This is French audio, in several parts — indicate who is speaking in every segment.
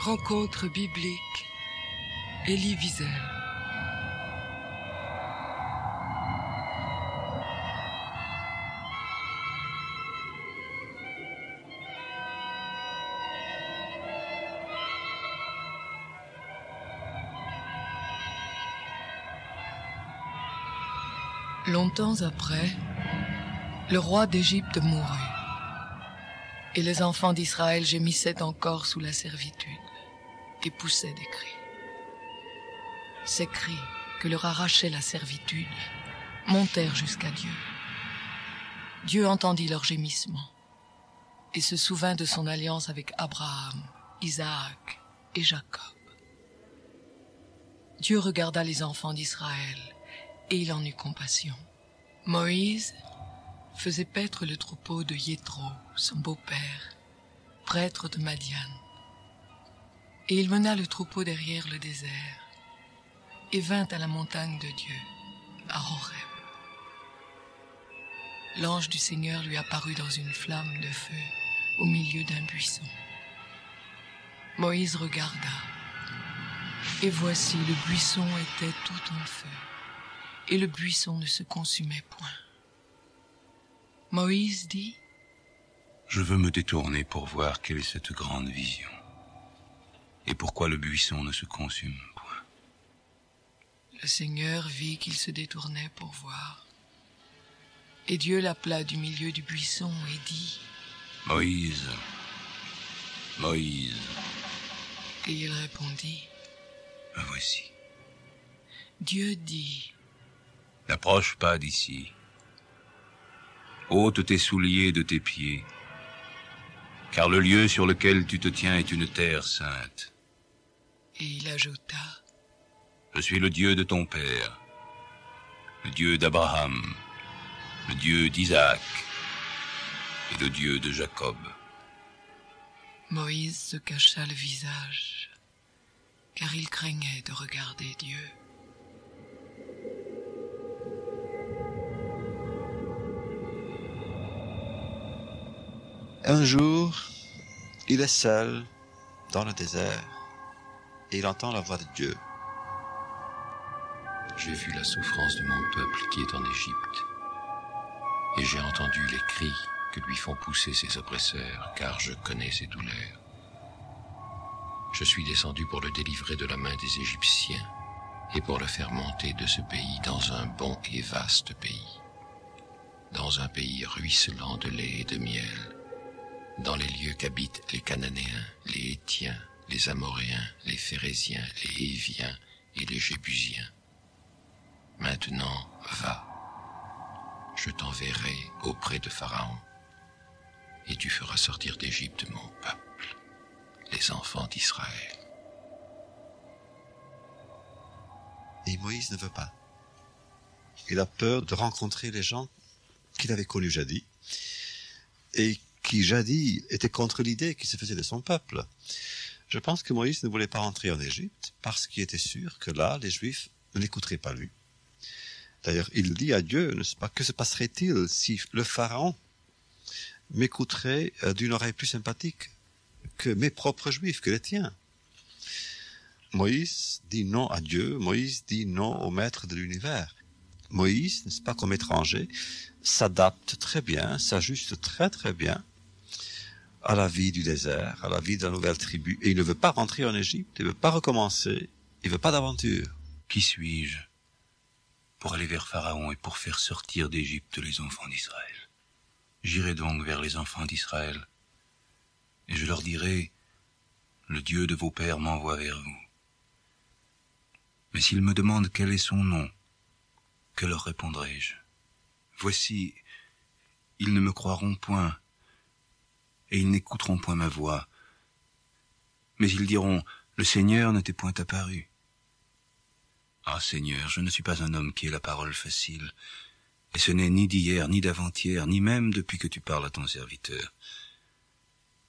Speaker 1: Rencontre biblique. Élie Wiesel. Longtemps après, le roi d'Égypte mourut, et les enfants d'Israël gémissaient encore sous la servitude et poussaient des cris. Ces cris que leur arrachait la servitude montèrent jusqu'à Dieu. Dieu entendit leurs gémissements et se souvint de son alliance avec Abraham, Isaac et Jacob. Dieu regarda les enfants d'Israël et il en eut compassion. Moïse faisait paître le troupeau de Jéthro, son beau-père, prêtre de Madian. Et il mena le troupeau derrière le désert et vint à la montagne de Dieu, à Horeb. L'ange du Seigneur lui apparut dans une flamme de feu au milieu d'un buisson. Moïse regarda, et voici le buisson était tout en feu, et le buisson ne se consumait point. Moïse dit :
Speaker 2: Je veux me détourner pour voir quelle est cette grande vision, et pourquoi le buisson ne se consume point.
Speaker 1: Le Seigneur vit qu'il se détournait pour voir. Et Dieu l'appela du milieu du buisson et dit :
Speaker 2: Moïse, Moïse.
Speaker 1: Et il répondit :
Speaker 2: Me voici.
Speaker 1: Dieu dit :
Speaker 2: N'approche pas d'ici. Ôte tes souliers de tes pieds, car le lieu sur lequel tu te tiens est une terre sainte.
Speaker 1: Et il ajouta :
Speaker 2: Je suis le Dieu de ton père, le Dieu d'Abraham, le Dieu d'Isaac et le Dieu de Jacob.
Speaker 1: Moïse se cacha le visage, car il craignait de regarder Dieu.
Speaker 3: Un jour, il est seul dans le désert et il entend la voix de Dieu.
Speaker 4: J'ai vu la souffrance de mon peuple qui est en Égypte, et j'ai entendu les cris que lui font pousser ses oppresseurs, car je connais ses douleurs. Je suis descendu pour le délivrer de la main des Égyptiens et pour le faire monter de ce pays dans un bon et vaste pays, dans un pays ruisselant de lait et de miel, dans les lieux qu'habitent les Cananéens, les Hétiens, les Amoréens, les Phéréziens, les Héviens et les Jébusiens. Maintenant, va, je t'enverrai auprès de Pharaon, et tu feras sortir d'Égypte mon peuple, les enfants d'Israël.
Speaker 3: Et Moïse ne veut pas. Il a peur de rencontrer les gens qu'il avait connus jadis, et qui jadis était contre l'idée qui se faisait de son peuple. Je pense que Moïse ne voulait pas rentrer en Égypte parce qu'il était sûr que là, les Juifs ne l'écouteraient pas lui. D'ailleurs, il dit à Dieu, n'est-ce pas, que se passerait-il si le Pharaon m'écouterait d'une oreille plus sympathique que mes propres Juifs, que les tiens. Moïse dit non à Dieu, Moïse dit non au maître de l'univers. Moïse, n'est-ce pas, comme étranger, s'adapte très bien, s'ajuste très très bien à la vie du désert, à la vie de la nouvelle tribu. Et il ne veut pas rentrer en Égypte, il ne veut pas recommencer, il ne veut pas d'aventure.
Speaker 2: Qui suis-je pour aller vers Pharaon et pour faire sortir d'Égypte les enfants d'Israël? J'irai donc vers les enfants d'Israël, et je leur dirai, le Dieu de vos pères m'envoie vers vous. Mais s'ils me demandent quel est son nom, que leur répondrai-je? Voici, ils ne me croiront point, et ils n'écouteront point ma voix. Mais ils diront, le Seigneur ne t'est point apparu. Ah Seigneur, je ne suis pas un homme qui ait la parole facile, et ce n'est ni d'hier, ni d'avant-hier, ni même depuis que tu parles à ton serviteur.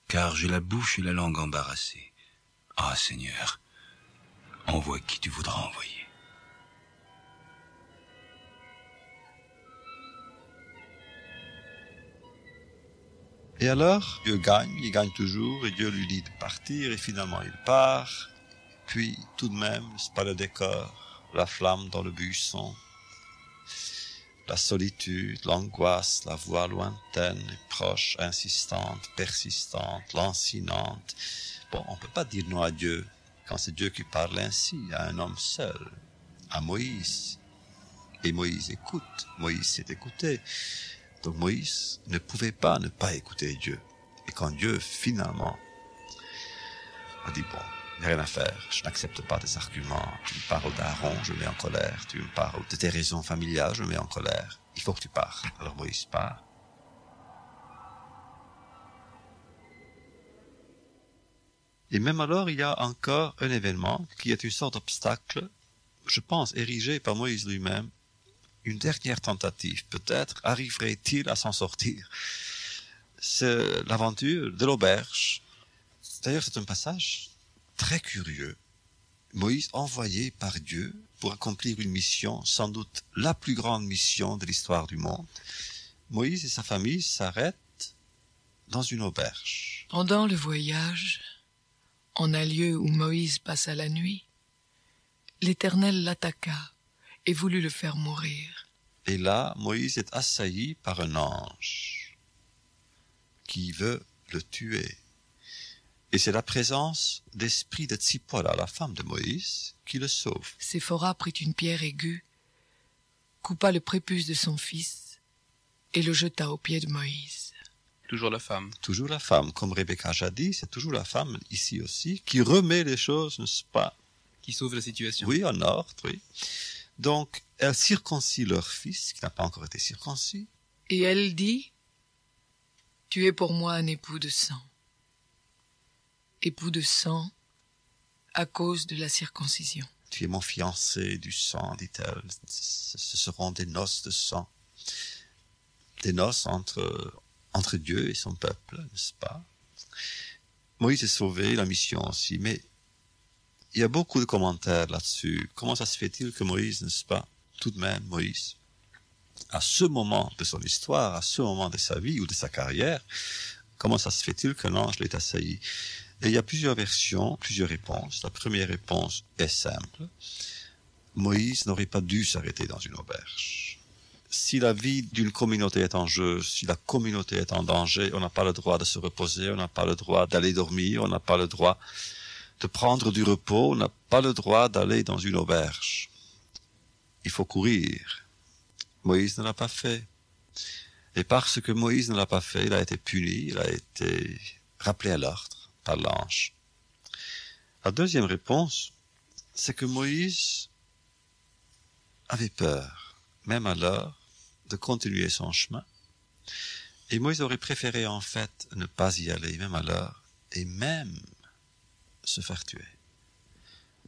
Speaker 2: Car j'ai la bouche et la langue embarrassées. Ah Seigneur, envoie qui tu voudras envoyer.
Speaker 3: Et alors, Dieu gagne, il gagne toujours, et Dieu lui dit de partir, et finalement il part. Puis, tout de même, c'est pas le décor, la flamme dans le buisson, la solitude, l'angoisse, la voix lointaine et proche, insistante, persistante, lancinante. Bon, on ne peut pas dire non à Dieu quand c'est Dieu qui parle ainsi, à un homme seul, à Moïse. Et Moïse écoute, Moïse s'est écouté. Donc Moïse ne pouvait pas ne pas écouter Dieu. Et quand Dieu, finalement, a dit, bon, il n'y a rien à faire, je n'accepte pas tes arguments, tu me parles d'Aaron, je me mets en colère, tu me parles de tes raisons familiales, je me mets en colère, il faut que tu partes. Alors Moïse part. Et même alors, il y a encore un événement qui est une sorte d'obstacle, je pense, érigé par Moïse lui-même. Une dernière tentative, peut-être arriverait-il à s'en sortir. C'est l'aventure de l'auberge. D'ailleurs, c'est un passage très curieux. Moïse envoyé par Dieu pour accomplir une mission, sans doute la plus grande mission de l'histoire du monde. Moïse et sa famille s'arrêtent dans une auberge.
Speaker 1: Pendant le voyage, en un lieu où Moïse passa la nuit, l'Éternel l'attaqua et voulut le faire mourir.
Speaker 3: Et là, Moïse est assailli par un ange qui veut le tuer. Et c'est la présence d'esprit de Tsipola, la femme de Moïse, qui le sauve.
Speaker 1: Séphora prit une pierre aiguë, coupa le prépuce de son fils et le jeta aux pieds de Moïse.
Speaker 2: Toujours la femme.
Speaker 3: Toujours la femme, comme Rebecca a dit, c'est toujours la femme, ici aussi, qui remet les choses, n'est-ce pas?
Speaker 2: Qui sauve la situation.
Speaker 3: Oui, en ordre, oui. Donc, elle circoncie leur fils, qui n'a pas encore été circoncis.
Speaker 1: Et elle dit, « Tu es pour moi un époux de sang. Époux de sang à cause de la circoncision. »
Speaker 3: Tu es mon fiancé du sang, dit-elle. Ce seront des noces de sang. Des noces entre Dieu et son peuple, n'est-ce pas? Moïse est sauvé, la mission aussi, mais il y a beaucoup de commentaires là-dessus. Comment ça se fait-il que Moïse, n'est-ce pas, tout de même Moïse, à ce moment de son histoire, à ce moment de sa vie ou de sa carrière, comment ça se fait-il qu'un ange l'ait assailli? Et il y a plusieurs versions, plusieurs réponses. La première réponse est simple. Moïse n'aurait pas dû s'arrêter dans une auberge. Si la vie d'une communauté est en jeu, si la communauté est en danger, on n'a pas le droit de se reposer, on n'a pas le droit d'aller dormir, on n'a pas le droit de prendre du repos, on n'a pas le droit d'aller dans une auberge. Il faut courir. Moïse ne l'a pas fait. Et parce que Moïse ne l'a pas fait, il a été puni, il a été rappelé à l'ordre par l'ange. La deuxième réponse, c'est que Moïse avait peur, même alors, de continuer son chemin. Et Moïse aurait préféré en fait ne pas y aller, même alors, et même se faire tuer.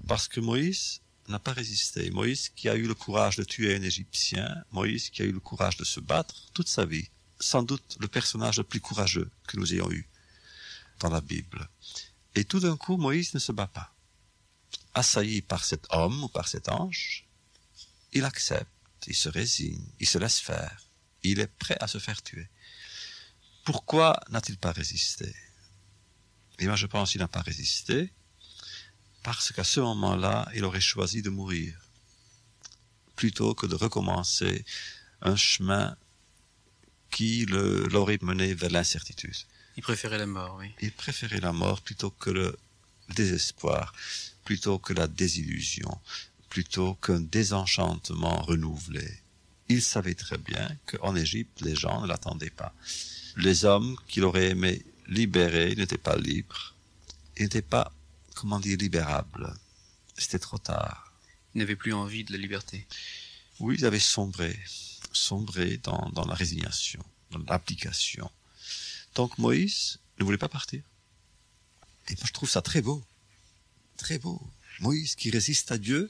Speaker 3: Parce que Moïse n'a pas résisté. Moïse qui a eu le courage de tuer un Égyptien, Moïse qui a eu le courage de se battre toute sa vie, sans doute le personnage le plus courageux que nous ayons eu dans la Bible. Et tout d'un coup, Moïse ne se bat pas. Assailli par cet homme ou par cet ange, il accepte, il se résigne, il se laisse faire, il est prêt à se faire tuer. Pourquoi n'a-t-il pas résisté? Et moi je pense qu'il n'a pas résisté parce qu'à ce moment-là, il aurait choisi de mourir plutôt que de recommencer un chemin qui l'aurait mené vers l'incertitude.
Speaker 2: Il préférait la mort, oui.
Speaker 3: Il préférait la mort plutôt que le désespoir, plutôt que la désillusion, plutôt qu'un désenchantement renouvelé. Il savait très bien qu'en Égypte, les gens ne l'attendaient pas. Les hommes qu'il aurait aimé libérer n'étaient pas libres. Ils n'étaient pas, libérables. C'était trop tard.
Speaker 2: Il n'avait plus envie de la liberté.
Speaker 3: Oui, ils avaient sombré dans la résignation, dans l'application. Donc Moïse ne voulait pas partir. Et moi je trouve ça très beau. Très beau. Moïse qui résiste à Dieu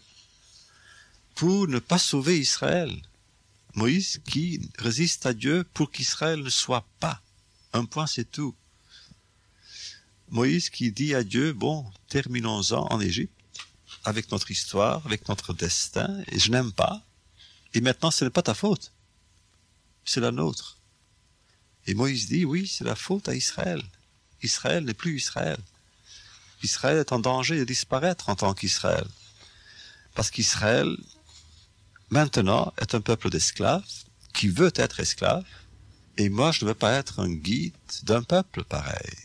Speaker 3: pour ne pas sauver Israël. Moïse qui résiste à Dieu pour qu'Israël ne soit pas. Un point, c'est tout. Moïse qui dit à Dieu, bon, terminons-en en Égypte, avec notre histoire, avec notre destin, et je n'aime pas. Et maintenant, ce n'est pas ta faute. C'est la nôtre. Et Moïse dit, oui, c'est la faute à Israël. Israël n'est plus Israël. Israël est en danger de disparaître en tant qu'Israël. Parce qu'Israël, maintenant, est un peuple d'esclaves qui veut être esclave. Et moi, je ne veux pas être un guide d'un peuple pareil.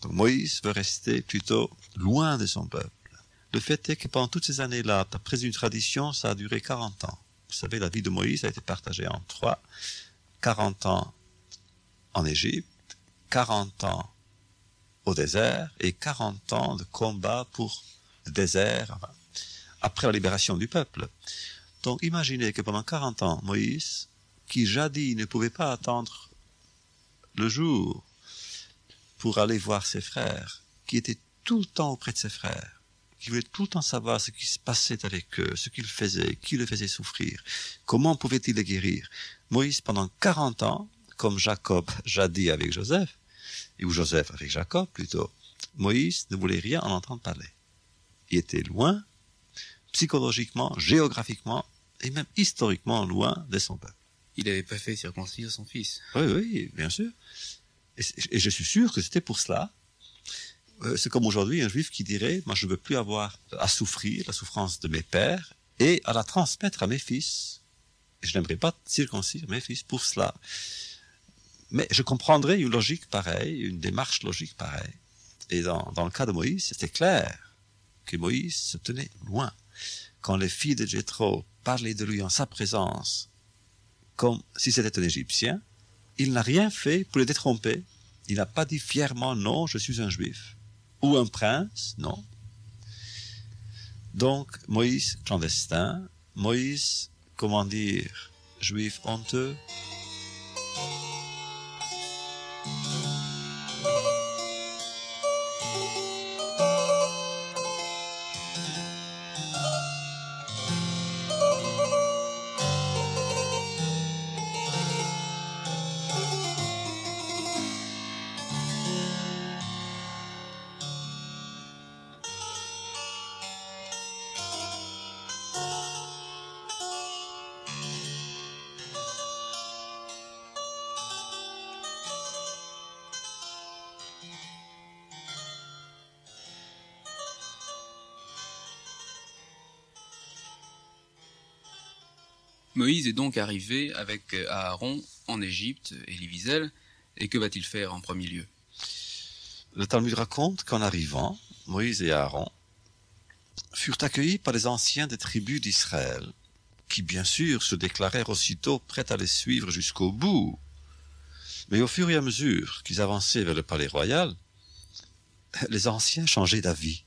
Speaker 3: Donc Moïse veut rester plutôt loin de son peuple. Le fait est que pendant toutes ces années-là, d'après une tradition, ça a duré 40 ans. Vous savez, la vie de Moïse a été partagée en 3. 40 ans en Égypte, 40 ans au désert et 40 ans de combat pour le désert après la libération du peuple. Donc imaginez que pendant 40 ans, Moïse, qui jadis ne pouvait pas attendre le jour pour aller voir ses frères, qui était tout le temps auprès de ses frères, qui voulait tout le temps savoir ce qui se passait avec eux, ce qu'ils faisaient, qui le faisait souffrir, comment pouvait-il les guérir. Moïse, pendant 40 ans, comme Jacob jadis avec Joseph, ou Joseph avec Jacob plutôt, Moïse ne voulait rien en entendre parler. Il était loin, psychologiquement, géographiquement, et même historiquement loin de son peuple.
Speaker 5: Il n'avait pas fait circoncire son fils.
Speaker 3: Oui, bien sûr. Et je suis sûr que c'était pour cela. C'est comme aujourd'hui un juif qui dirait, moi je ne veux plus avoir à souffrir la souffrance de mes pères et à la transmettre à mes fils. Et je n'aimerais pas circoncire mes fils pour cela. Mais je comprendrais une logique pareille, une démarche logique pareille. Et dans le cas de Moïse, c'était clair que Moïse se tenait loin. Quand les filles de Jéthro parlaient de lui en sa présence, comme si c'était un Égyptien, il n'a rien fait pour les détromper. Il n'a pas dit fièrement, non, je suis un juif. Ou un prince, non. Donc, Moïse clandestin, Moïse, comment dire, juif honteux.
Speaker 5: Moïse est donc arrivé avec Aaron en Égypte, Élie Wiesel, et que va-t-il faire en premier lieu?
Speaker 3: Le Talmud raconte qu'en arrivant, Moïse et Aaron furent accueillis par les anciens des tribus d'Israël, qui bien sûr se déclarèrent aussitôt prêts à les suivre jusqu'au bout. Mais au fur et à mesure qu'ils avançaient vers le palais royal, les anciens changeaient d'avis.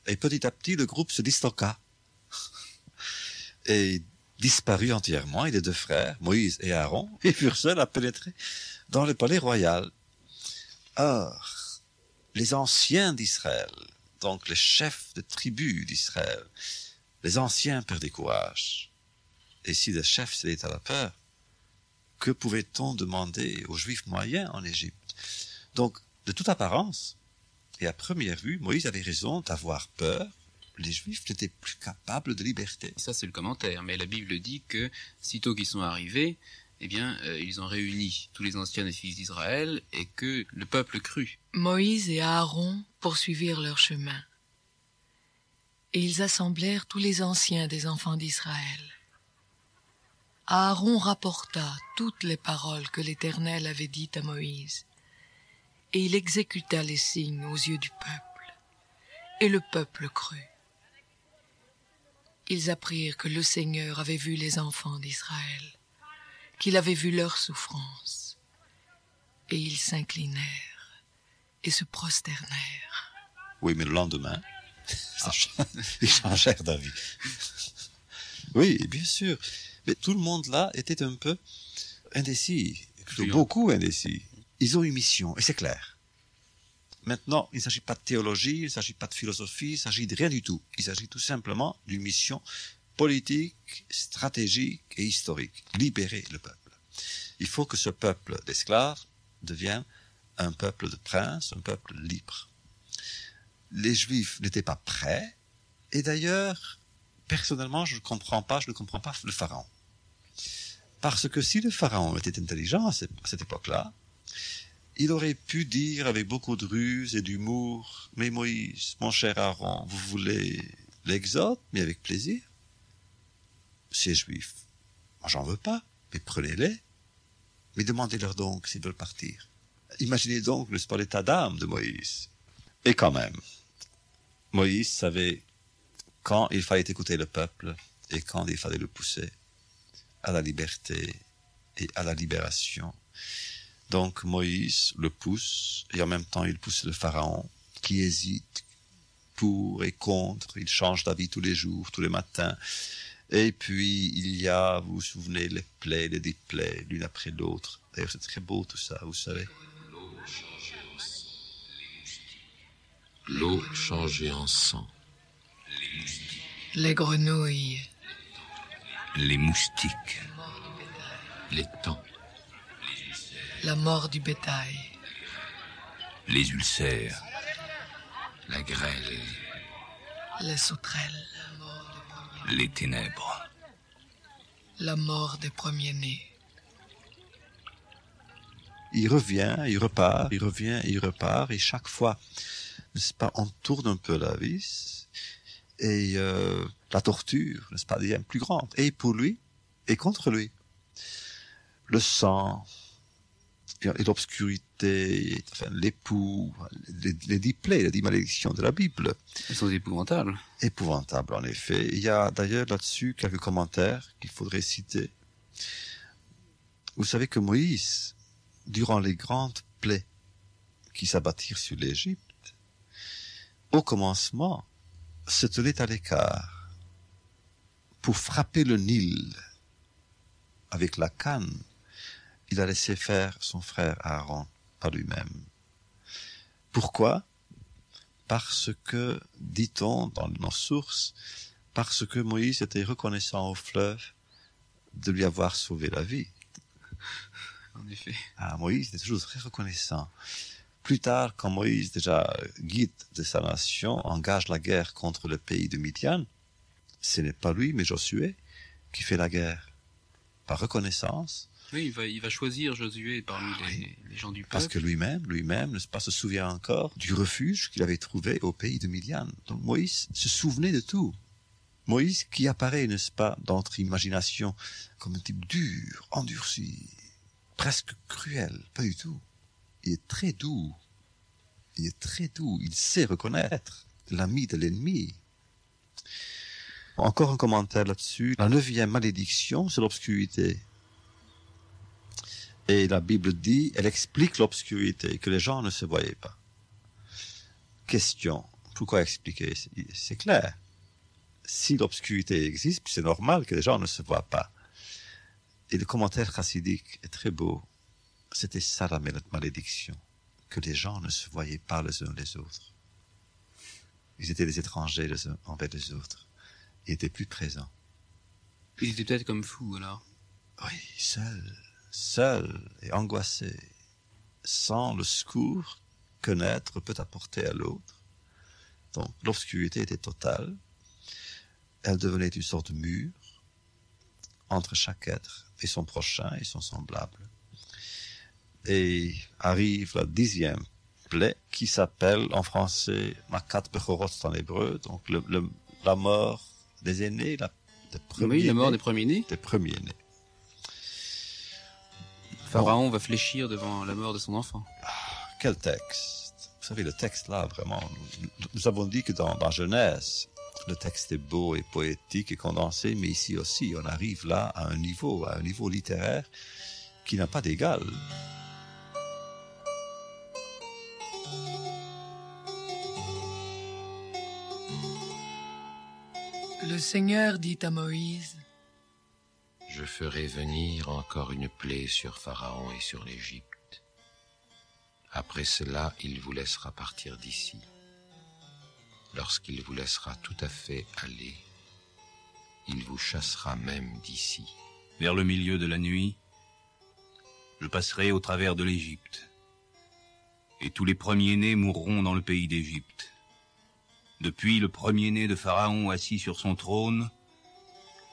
Speaker 3: Et petit à petit, le groupe se disloqua et disparut entièrement, et les deux frères, Moïse et Aaron, ils furent seuls à pénétrer dans le palais royal. Or, les anciens d'Israël, donc les chefs de tribus d'Israël, les anciens perdaient courage. Et si les chefs cédaient à la peur, que pouvait-on demander aux Juifs moyens en Égypte? Donc, de toute apparence, et à première vue, Moïse avait raison d'avoir peur. Les Juifs n'étaient plus capables de liberté.
Speaker 5: Ça, c'est le commentaire, mais la Bible dit que, sitôt qu'ils sont arrivés, eh bien, ils ont réuni tous les anciens des fils d'Israël et que le peuple crut.
Speaker 1: Moïse et Aaron poursuivirent leur chemin. Et ils assemblèrent tous les anciens des enfants d'Israël. Aaron rapporta toutes les paroles que l'Éternel avait dites à Moïse, et il exécuta les signes aux yeux du peuple, et le peuple crut. Ils apprirent que le Seigneur avait vu les enfants d'Israël, qu'il avait vu leur souffrance, et ils s'inclinèrent et se prosternèrent.
Speaker 3: Oui, mais le lendemain, ils changèrent d'avis. Oui, bien sûr. Mais tout le monde là était un peu indécis, beaucoup indécis. Ils ont une mission, et c'est clair. Maintenant, il ne s'agit pas de théologie, il ne s'agit pas de philosophie, il ne s'agit de rien du tout. Il s'agit tout simplement d'une mission politique, stratégique et historique. Libérer le peuple. Il faut que ce peuple d'esclaves devienne un peuple de princes, un peuple libre. Les Juifs n'étaient pas prêts, et d'ailleurs, personnellement, je ne comprends pas le Pharaon. Parce que si le pharaon était intelligent à cette époque-là, il aurait pu dire avec beaucoup de ruse et d'humour, « Mais Moïse, mon cher Aaron, vous voulez l'exode, mais avec plaisir. Ces Juifs, moi j'en veux pas, mais prenez-les, mais demandez-leur donc s'ils veulent partir. » Imaginez donc, n'est-ce pas, l'état d'âme de Moïse. Et quand même, Moïse savait quand il fallait écouter le peuple et quand il fallait le pousser à la liberté et à la libération. Donc Moïse le pousse, et en même temps il pousse le pharaon, qui hésite pour et contre, il change d'avis tous les jours, tous les matins. Et puis il y a, vous vous souvenez, les plaies, les déplaies, l'une après l'autre. D'ailleurs c'est très beau tout ça, vous savez.
Speaker 4: L'eau changée en sang.
Speaker 1: Les grenouilles.
Speaker 2: Les moustiques.
Speaker 4: Les temps.
Speaker 1: La mort du bétail.
Speaker 2: Les ulcères.
Speaker 4: La grêle.
Speaker 1: Les sauterelles.
Speaker 2: Les ténèbres.
Speaker 1: La mort des premiers-nés.
Speaker 3: Il revient, il repart, il revient, il repart, et chaque fois, n'est-ce pas, on tourne un peu la vis, et la torture, n'est-ce pas, devient plus grande, et pour lui, et contre lui. Le sang, et l'obscurité, enfin, l'époux, les 10 plaies, les 10 malédictions de la Bible.
Speaker 5: Elles sont épouvantables.
Speaker 3: Épouvantables, en effet. Il y a d'ailleurs là-dessus quelques commentaires qu'il faudrait citer. Vous savez que Moïse, durant les grandes plaies qui s'abattirent sur l'Égypte, au commencement, se tenait à l'écart pour frapper le Nil avec la canne. Il a laissé faire son frère Aaron par lui-même. Pourquoi? Parce que, dit-on dans nos sources, parce que Moïse était reconnaissant au fleuve de lui avoir sauvé la vie.
Speaker 5: En effet.
Speaker 3: Moïse était toujours très reconnaissant. Plus tard, quand Moïse, déjà guide de sa nation, engage la guerre contre le pays de Midian, ce n'est pas lui, mais Josué, qui fait la guerre. Par reconnaissance.
Speaker 5: Oui, il va choisir Josué parmi les gens du peuple.
Speaker 3: Parce que lui-même, n'est-ce pas, se souvient encore du refuge qu'il avait trouvé au pays de Midian. Donc Moïse se souvenait de tout. Moïse qui apparaît, n'est-ce pas, dans notre imagination comme un type dur, endurci, presque cruel. Pas du tout. Il est très doux. Il est très doux. Il sait reconnaître l'ami de l'ennemi. Encore un commentaire là-dessus. La 9e malédiction, c'est l'obscurité. Et la Bible dit, elle explique l'obscurité, que les gens ne se voyaient pas. Question, pourquoi expliquer? C'est clair. Si l'obscurité existe, c'est normal que les gens ne se voient pas. Et le commentaire chassidique est très beau. C'était ça la malédiction, que les gens ne se voyaient pas les uns les autres. Ils étaient des étrangers les uns envers les autres. Ils étaient plus présents.
Speaker 5: Ils étaient peut-être comme fous, alors.
Speaker 3: Oui, seul et angoissé, sans le secours qu'un être peut apporter à l'autre. Donc l'obscurité était totale. Elle devenait une sorte de mur entre chaque être et son prochain et son semblable. Et arrive la 10e plaie qui s'appelle en français Makat Bechorot en hébreu, donc la mort des aînés,
Speaker 5: oui, la mort des premiers-nés.
Speaker 3: Des premiers-nés.
Speaker 5: Pharaon va fléchir devant la mort de son enfant.
Speaker 3: Quel texte! Vous savez, le texte là, vraiment, nous avons dit que dans Genèse, le texte est beau et poétique et condensé, mais ici aussi, on arrive là à un niveau littéraire qui n'a pas d'égal.
Speaker 1: Le Seigneur dit à Moïse,
Speaker 4: « Je ferai venir encore une plaie sur Pharaon et sur l'Égypte. Après cela, il vous laissera partir d'ici. Lorsqu'il vous laissera tout à fait aller, il vous chassera même d'ici.
Speaker 2: Vers le milieu de la nuit, je passerai au travers de l'Égypte, et tous les premiers-nés mourront dans le pays d'Égypte. Depuis le premier-né de Pharaon assis sur son trône,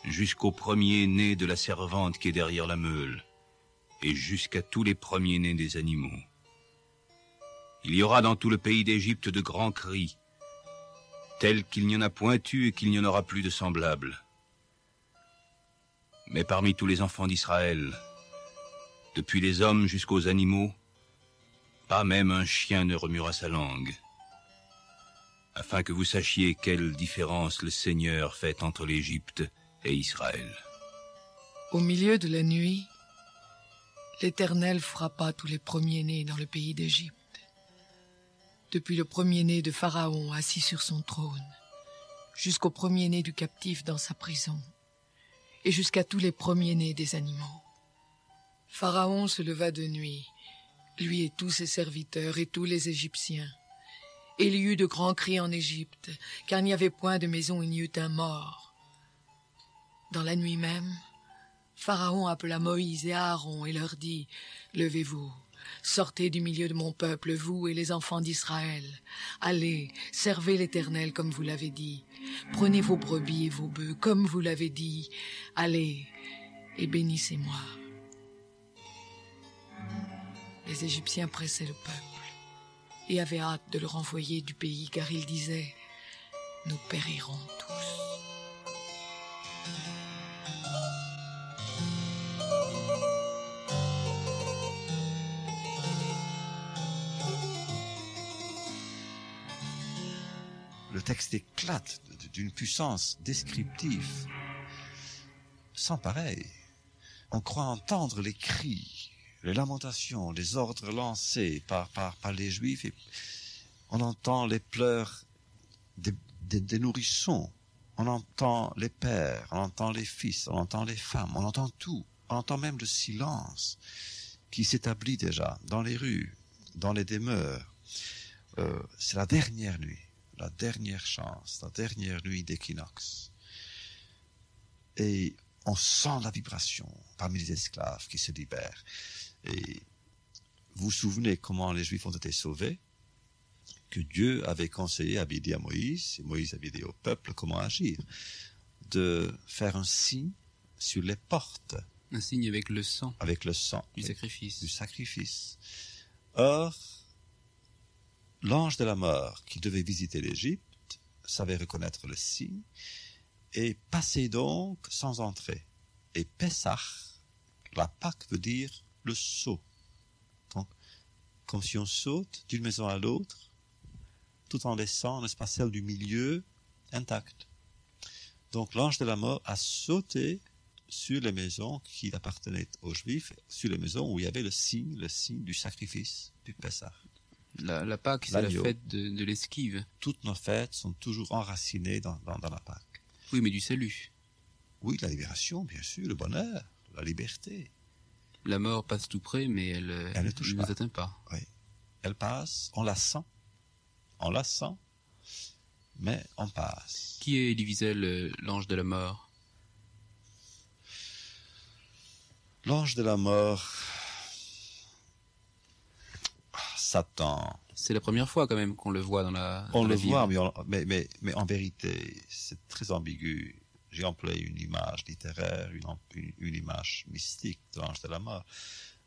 Speaker 2: jusqu'au premier-né de la servante qui est derrière la meule, et jusqu'à tous les premiers-nés des animaux. Il y aura dans tout le pays d'Égypte de grands cris, tels qu'il n'y en a point eu et qu'il n'y en aura plus de semblables. Mais parmi tous les enfants d'Israël, depuis les hommes jusqu'aux animaux, pas même un chien ne remuera sa langue, afin que vous sachiez quelle différence le Seigneur fait entre l'Égypte et Israël.
Speaker 1: Au milieu de la nuit, l'Éternel frappa tous les premiers-nés dans le pays d'Égypte, depuis le premier-né de Pharaon assis sur son trône, jusqu'au premier-né du captif dans sa prison, et jusqu'à tous les premiers-nés des animaux. Pharaon se leva de nuit, lui et tous ses serviteurs et tous les Égyptiens. Et il y eut de grands cris en Égypte, car il n'y avait point de maison où il n'y eut un mort. Dans la nuit même, Pharaon appela Moïse et Aaron et leur dit, « Levez-vous, sortez du milieu de mon peuple, vous et les enfants d'Israël. Allez, servez l'Éternel comme vous l'avez dit. Prenez vos brebis et vos bœufs comme vous l'avez dit. Allez, et bénissez-moi. » Les Égyptiens pressaient le peuple et avaient hâte de le renvoyer du pays, car ils disaient, « Nous périrons tous. »
Speaker 3: Le texte éclate d'une puissance descriptive sans pareil. On croit entendre les cris, les lamentations, les ordres lancés par les Juifs. Et on entend les pleurs des nourrissons, on entend les pères, on entend les fils, on entend les femmes, on entend tout. On entend même le silence qui s'établit déjà dans les rues, dans les demeures. C'est la dernière nuit, la dernière chance, la dernière nuit d'équinoxe. Et on sent la vibration parmi les esclaves qui se libèrent. Et vous vous souvenez comment les Juifs ont été sauvés? Que Dieu avait conseillé, avait dit à Moïse, et Moïse avait dit au peuple comment agir, de faire un signe sur les portes.
Speaker 5: Un signe avec le sang.
Speaker 3: Avec le sang.
Speaker 5: Du sacrifice.
Speaker 3: Du sacrifice. Or, l'ange de la mort qui devait visiter l'Égypte savait reconnaître le signe et passait donc sans entrée. Et Pessah, la Pâque veut dire le saut. Donc, comme si on saute d'une maison à l'autre, tout en laissant, n'est-ce pas, celle du milieu intacte. Donc l'ange de la mort a sauté sur les maisons qui appartenaient aux Juifs, sur les maisons où il y avait le signe du sacrifice du Pessah.
Speaker 5: La Pâque, c'est la fête de l'esquive.
Speaker 3: Toutes nos fêtes sont toujours enracinées dans la Pâque.
Speaker 5: Oui, mais du salut.
Speaker 3: Oui, la libération, bien sûr, le bonheur, la liberté.
Speaker 5: La mort passe tout près, mais elle ne nous atteint pas.
Speaker 3: Oui, elle passe, on la sent, mais on passe.
Speaker 5: Qui est Elie Wiesel, l'ange de la mort?
Speaker 3: L'ange de la mort, Satan.
Speaker 5: C'est la première fois quand même qu'on le voit dans la Bible.
Speaker 3: On le voit, mais en vérité, c'est très ambigu. J'ai employé une image littéraire, une image mystique de l'ange de la mort.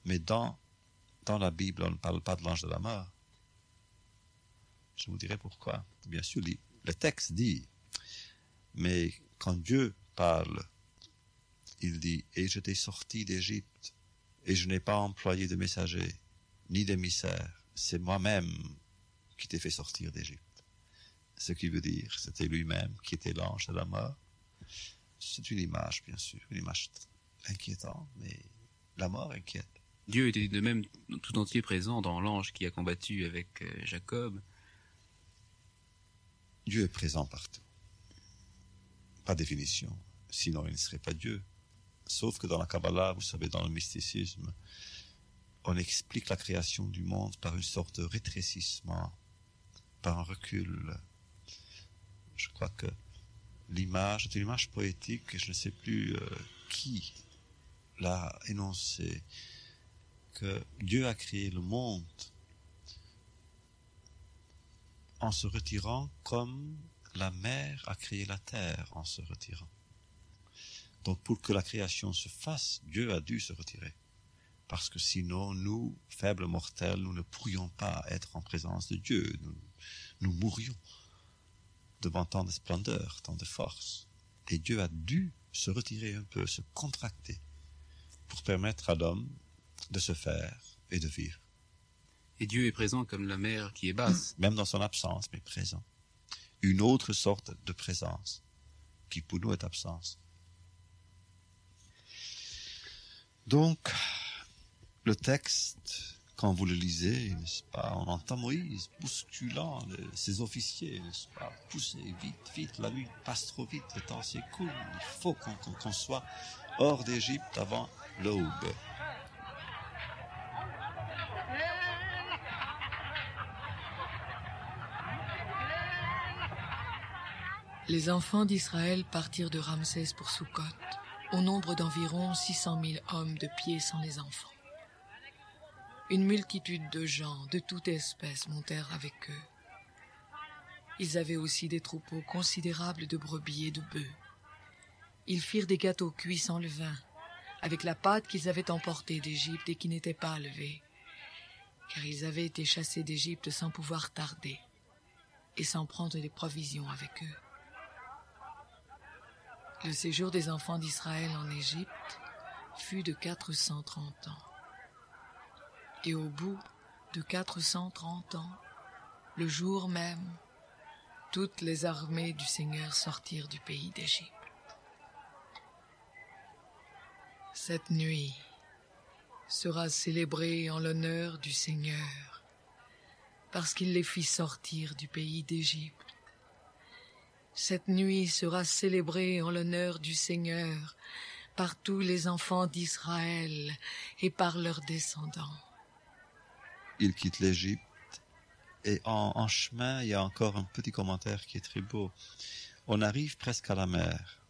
Speaker 3: Mais dans la Bible, on ne parle pas de l'ange de la mort. Je vous dirai pourquoi. Bien sûr, le texte dit, mais quand Dieu parle, il dit, « Et je t'ai sorti d'Égypte, et je n'ai pas employé de messager, ni d'émissaire. C'est moi-même qui t'ai fait sortir d'Égypte. » Ce qui veut dire, c'était lui-même qui était l'ange de la mort. C'est une image, bien sûr, une image inquiétante, mais la mort inquiète.
Speaker 5: Dieu était de même tout entier présent dans l'ange qui a combattu avec Jacob.
Speaker 3: Dieu est présent partout. Par définition, sinon il ne serait pas Dieu. Sauf que dans la Kabbalah, vous savez, dans le mysticisme, on explique la création du monde par une sorte de rétrécissement, par un recul. Je crois que l'image est une image poétique, et je ne sais plus qui l'a énoncé, que Dieu a créé le monde en se retirant comme la mer a créé la terre en se retirant. Donc pour que la création se fasse, Dieu a dû se retirer. Parce que sinon, nous, faibles mortels, nous ne pourrions pas être en présence de Dieu. Nous mourrions devant tant de splendeur, tant de force. Et Dieu a dû se retirer un peu, se contracter, pour permettre à l'homme de se faire et de vivre.
Speaker 5: Et Dieu est présent comme la mer qui est basse.
Speaker 3: Même dans son absence, mais présent. Une autre sorte de présence, qui pour nous est absence. Donc, le texte, quand vous le lisez, n'est-ce pas, on entend Moïse bousculant ses officiers, n'est-ce pas, pousser vite, vite, la nuit passe trop vite, le temps s'écoule, il faut qu'on soit hors d'Égypte avant l'aube.
Speaker 1: Les enfants d'Israël partirent de Ramsès pour Sukkot, au nombre d'environ 600 000 hommes de pied sans les enfants. Une multitude de gens de toute espèce montèrent avec eux. Ils avaient aussi des troupeaux considérables de brebis et de bœufs. Ils firent des gâteaux cuits sans levain, avec la pâte qu'ils avaient emportée d'Égypte et qui n'était pas levée, car ils avaient été chassés d'Égypte sans pouvoir tarder, et sans prendre des provisions avec eux. Le séjour des enfants d'Israël en Égypte fut de 430 ans. Et au bout de 430 ans, le jour même, toutes les armées du Seigneur sortirent du pays d'Égypte. Cette nuit sera célébrée en l'honneur du Seigneur, parce qu'il les fit sortir du pays d'Égypte. Cette nuit sera célébrée en l'honneur du Seigneur par tous les enfants d'Israël et par leurs descendants.
Speaker 3: Il quitte l'Égypte et en chemin, il y a encore un petit commentaire qui est très beau. On arrive presque à la mer.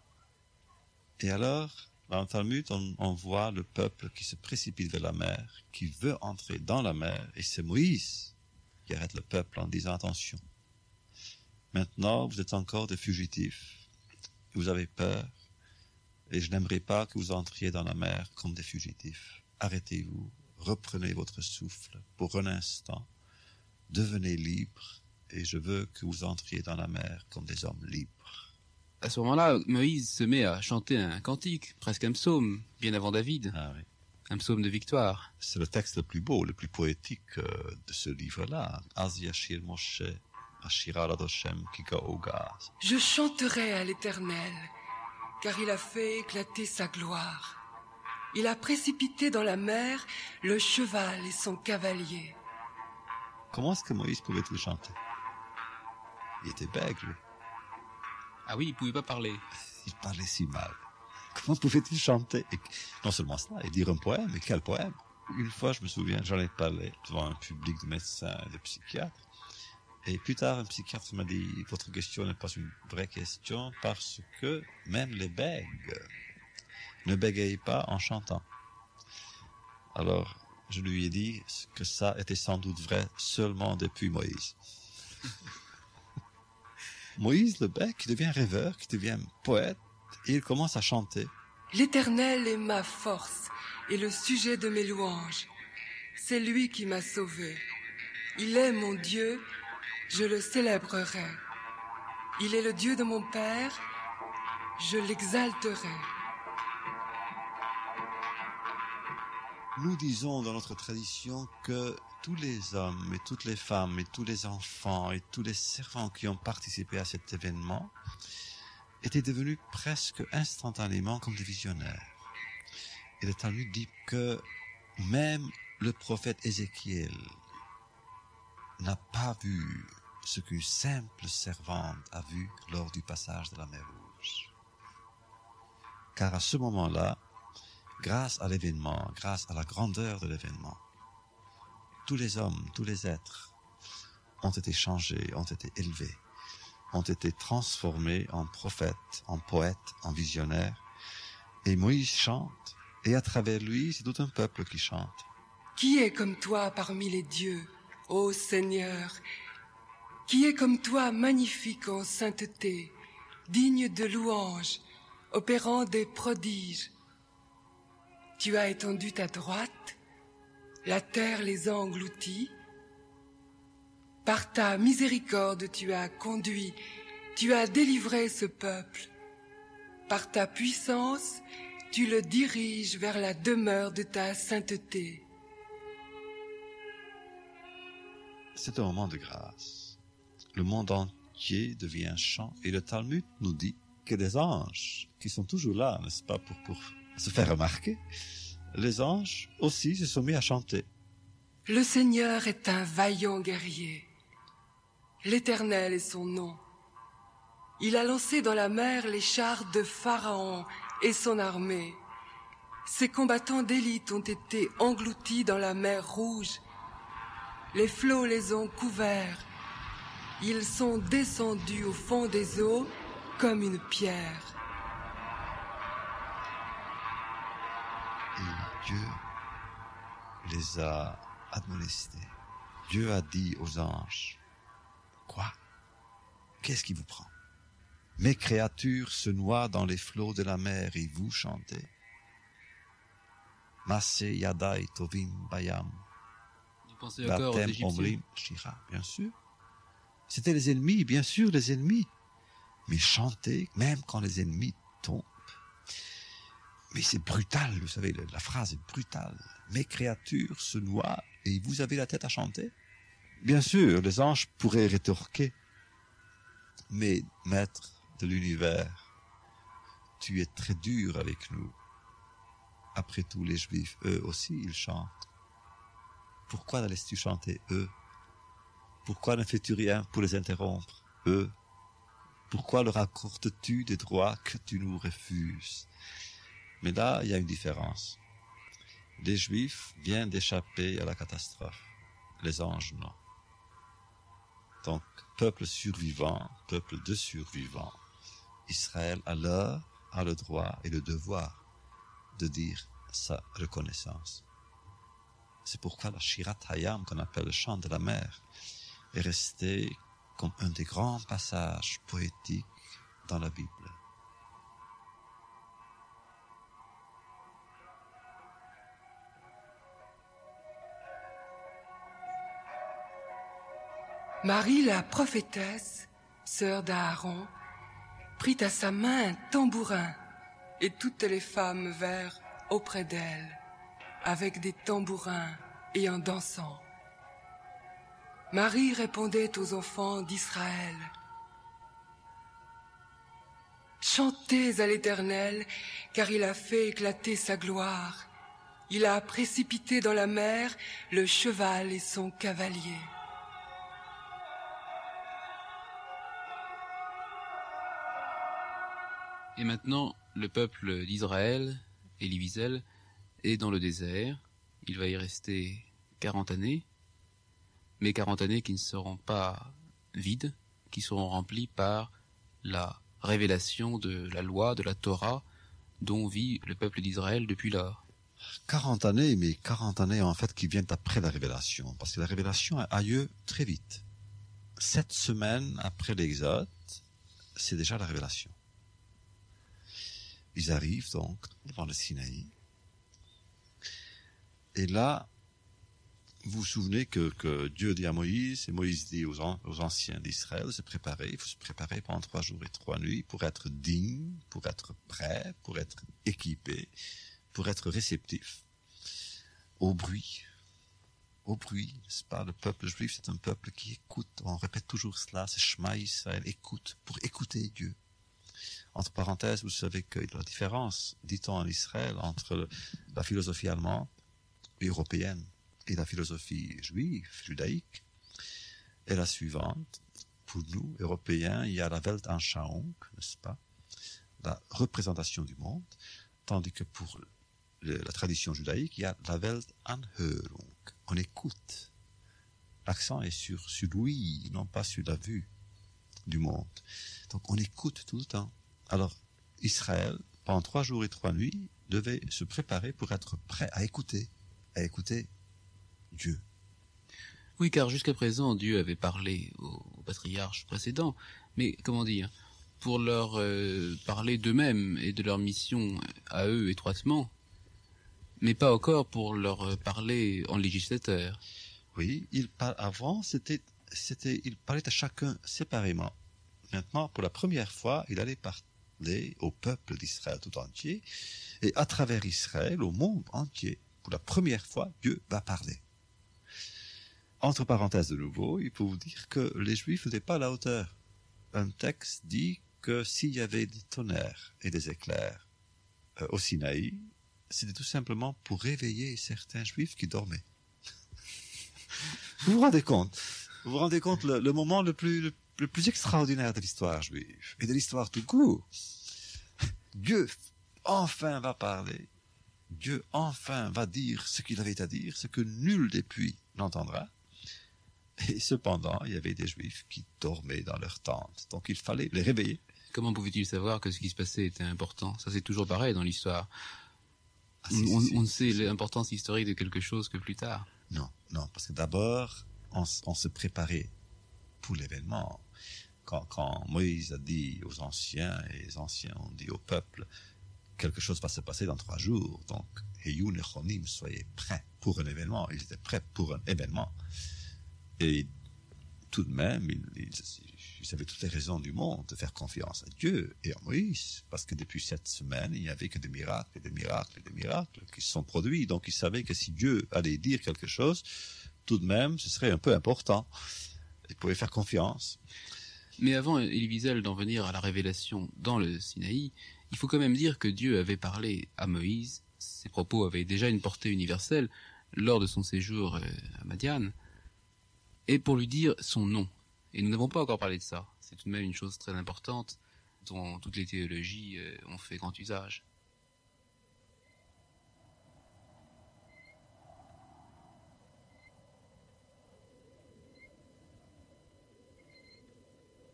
Speaker 3: Et alors, dans le Talmud, on voit le peuple qui se précipite vers la mer, qui veut entrer dans la mer, et c'est Moïse qui arrête le peuple en disant attention. Maintenant, vous êtes encore des fugitifs. Vous avez peur. Et je n'aimerais pas que vous entriez dans la mer comme des fugitifs. Arrêtez-vous. Reprenez votre souffle pour un instant. Devenez libres. Et je veux que vous entriez dans la mer comme des hommes libres.
Speaker 5: À ce moment-là, Moïse se met à chanter un cantique, presque un psaume, bien avant David.
Speaker 3: Ah oui.
Speaker 5: Un psaume de victoire.
Speaker 3: C'est le texte le plus beau, le plus poétique de ce livre-là. Az Yashir Moshe.
Speaker 6: Je chanterai à l'Éternel, car il a fait éclater sa gloire. Il a précipité dans la mer le cheval et son cavalier.
Speaker 3: Comment est-ce que Moïse pouvait-il chanter? Il était bègue, lui.
Speaker 5: Ah oui, il pouvait pas parler.
Speaker 3: Il parlait si mal. Comment pouvait-il chanter? Et non seulement cela, et dire un poème, et quel poème? Une fois, je me souviens, j'en ai parlé devant un public de médecins et de psychiatres. Et plus tard, un psychiatre m'a dit, votre question n'est pas une vraie question parce que même les bègues ne bégayent pas en chantant. Alors, je lui ai dit que ça était sans doute vrai seulement depuis Moïse. Moïse, le bègue, qui devient rêveur, qui devient poète, et il commence à chanter.
Speaker 6: L'Éternel est ma force et le sujet de mes louanges. C'est lui qui m'a sauvé. Il est mon Dieu. Je le célébrerai. Il est le Dieu de mon Père, je l'exalterai.
Speaker 3: Nous disons dans notre tradition que tous les hommes et toutes les femmes et tous les enfants et tous les servants qui ont participé à cet événement étaient devenus presque instantanément comme des visionnaires. Et le Talmud dit que même le prophète Ézéchiel n'a pas vu ce qu'une simple servante a vu lors du passage de la mer Rouge. Car à ce moment-là, grâce à l'événement, grâce à la grandeur de l'événement, tous les hommes, tous les êtres ont été changés, ont été élevés, ont été transformés en prophètes, en poètes, en visionnaires. Et Moïse chante, et à travers lui, c'est tout un peuple qui chante.
Speaker 6: Qui est comme toi parmi les dieux, ô Seigneur? Qui est comme toi magnifique en sainteté, digne de louange, opérant des prodiges. Tu as étendu ta droite, la terre les a engloutis. Par ta miséricorde, tu as conduit, tu as délivré ce peuple. Par ta puissance, tu le diriges vers la demeure de ta sainteté.
Speaker 3: C'est un moment de grâce. Le monde entier devient chant et le Talmud nous dit que les anges, qui sont toujours là, n'est-ce pas, pour se faire remarquer, les anges aussi se sont mis à chanter.
Speaker 6: Le Seigneur est un vaillant guerrier. L'Éternel est son nom. Il a lancé dans la mer les chars de Pharaon et son armée. Ses combattants d'élite ont été engloutis dans la mer Rouge. Les flots les ont couverts. Ils sont descendus au fond des eaux comme une pierre.
Speaker 3: Et Dieu les a admonestés. Dieu a dit aux anges, « Quoi? Qu'est-ce qui vous prend? Mes créatures se noient dans les flots de la mer et vous chantez. Massé Yadai Tovim Bayam.
Speaker 5: Vous pensez encore aux
Speaker 3: Batem
Speaker 5: Égyptiens?
Speaker 3: Omrim Shira, bien sûr. C'était les ennemis, bien sûr, les ennemis. Mais chanter, même quand les ennemis tombent. Mais c'est brutal, vous savez, la phrase est brutale. Mes créatures se noient et vous avez la tête à chanter? Bien sûr, les anges pourraient rétorquer. Mais, maître de l'univers, tu es très dur avec nous. Après tout, les Juifs, eux aussi, ils chantent. Pourquoi ne laisses-tu chanter eux? Pourquoi ne fais-tu rien pour les interrompre, eux? Pourquoi leur accordes-tu des droits que tu nous refuses? Mais là, il y a une différence. Les Juifs viennent d'échapper à la catastrophe. Les anges, non. Donc, peuple survivant, peuple de survivants, Israël alors a le droit et le devoir de dire sa reconnaissance. C'est pourquoi la Shirat Hayam, qu'on appelle le chant de la mer, est resté comme un des grands passages poétiques dans la Bible.
Speaker 6: Marie, la prophétesse, sœur d'Aaron, prit à sa main un tambourin, et toutes les femmes vinrent auprès d'elle, avec des tambourins et en dansant. Marie répondait aux enfants d'Israël. Chantez à l'Éternel, car il a fait éclater sa gloire. Il a précipité dans la mer le cheval et son cavalier.
Speaker 5: Et maintenant, le peuple d'Israël, Elie Wiesel, est dans le désert. Il va y rester 40 années, mais 40 années qui ne seront pas vides, qui seront remplies par la révélation de la loi, de la Torah, dont vit le peuple d'Israël depuis lors.
Speaker 3: 40 années, mais 40 années en fait qui viennent après la révélation, parce que la révélation a lieu très vite. 7 semaines après l'Exode, c'est déjà la révélation. Ils arrivent donc devant le Sinaï. Et là, vous vous souvenez que Dieu dit à Moïse, et Moïse dit aux anciens d'Israël de se préparer. Il faut se préparer pendant 3 jours et 3 nuits pour être digne, pour être prêt, pour être équipé, pour être réceptif au bruit. Au bruit, n'est-ce pas? Le peuple juif, c'est un peuple qui écoute. On répète toujours cela, c'est Shema Israël, écoute, pour écouter Dieu. Entre parenthèses, vous savez qu'il y a la différence, dit-on en Israël, entre la philosophie allemande et européenne et la philosophie juive, judaïque, est la suivante. Pour nous, Européens, il y a la Weltanschauung, n'est-ce pas? La représentation du monde, tandis que pour la tradition judaïque, il y a la Weltanhörung. On écoute. L'accent est sur l'ouïe, non pas sur la vue du monde. Donc on écoute tout le temps. Alors, Israël, pendant 3 jours et 3 nuits, devait se préparer pour être prêt à écouter Dieu.
Speaker 5: Oui, car jusqu'à présent, Dieu avait parlé aux patriarches précédents, mais comment dire, pour leur parler d'eux-mêmes et de leur mission à eux étroitement, mais pas encore pour leur parler en législateur.
Speaker 3: Oui, avant, il parlait à chacun séparément. Maintenant, pour la première fois, il allait parler au peuple d'Israël tout entier, et à travers Israël, au monde entier. Pour la première fois, Dieu va parler. Entre parenthèses de nouveau, il faut vous dire que les Juifs n'étaient pas à la hauteur. Un texte dit que s'il y avait des tonnerres et des éclairs au Sinaï, c'était tout simplement pour réveiller certains Juifs qui dormaient. Vous vous rendez compte? Vous vous rendez compte le moment le plus extraordinaire de l'histoire juive et de l'histoire tout court? Dieu enfin va parler. Dieu enfin va dire ce qu'il avait à dire, ce que nul depuis n'entendra. Et cependant, il y avait des Juifs qui dormaient dans leur tente. Donc il fallait les réveiller.
Speaker 5: Comment pouvait-il savoir que ce qui se passait était important? Ça, c'est toujours pareil dans l'histoire. On ne sait l'importance historique de quelque chose que plus tard.
Speaker 3: Non, parce que d'abord, on se préparait pour l'événement. Quand Moïse a dit aux anciens, et les anciens ont dit au peuple, quelque chose va se passer dans 3 jours. Donc, Heyu Nechonim, soyez prêts pour un événement. Ils étaient prêts pour un événement. Et tout de même, ils avaient toutes les raisons du monde de faire confiance à Dieu et à Moïse, parce que depuis 7 semaines, il n'y avait que des miracles et des miracles et des miracles qui se sont produits. Donc ils savaient que si Dieu allait dire quelque chose, tout de même, ce serait un peu important. Ils pouvaient faire confiance.
Speaker 5: Mais avant, Elie Wiesel, d'en venir à la révélation dans le Sinaï, il faut quand même dire que Dieu avait parlé à Moïse. Ses propos avaient déjà une portée universelle lors de son séjour à Madian, et pour lui dire son nom. Et nous n'avons pas encore parlé de ça. C'est tout de même une chose très importante dont toutes les théologies ont fait grand usage.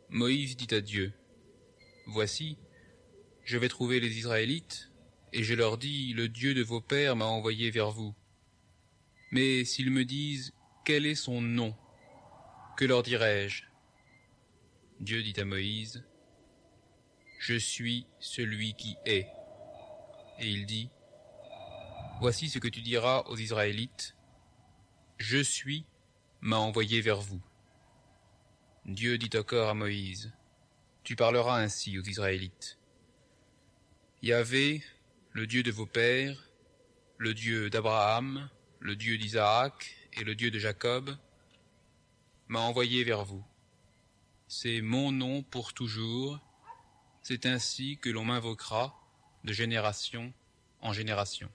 Speaker 5: Moïse dit à Dieu, « Voici, je vais trouver les Israélites, et je leur dis, le Dieu de vos pères m'a envoyé vers vous. Mais s'ils me disent, quel est son nom ? Que leur dirai-je ? Dieu dit à Moïse, « Je suis celui qui est. » Et il dit, « Voici ce que tu diras aux Israélites, « Je suis m'a envoyé vers vous. » Dieu dit encore à Moïse, « Tu parleras ainsi aux Israélites. Yahvé, le Dieu de vos pères, le Dieu d'Abraham, le Dieu d'Isaac et le Dieu de Jacob, m'a envoyé vers vous. C'est mon nom pour toujours, c'est ainsi que l'on m'invoquera de génération en génération. »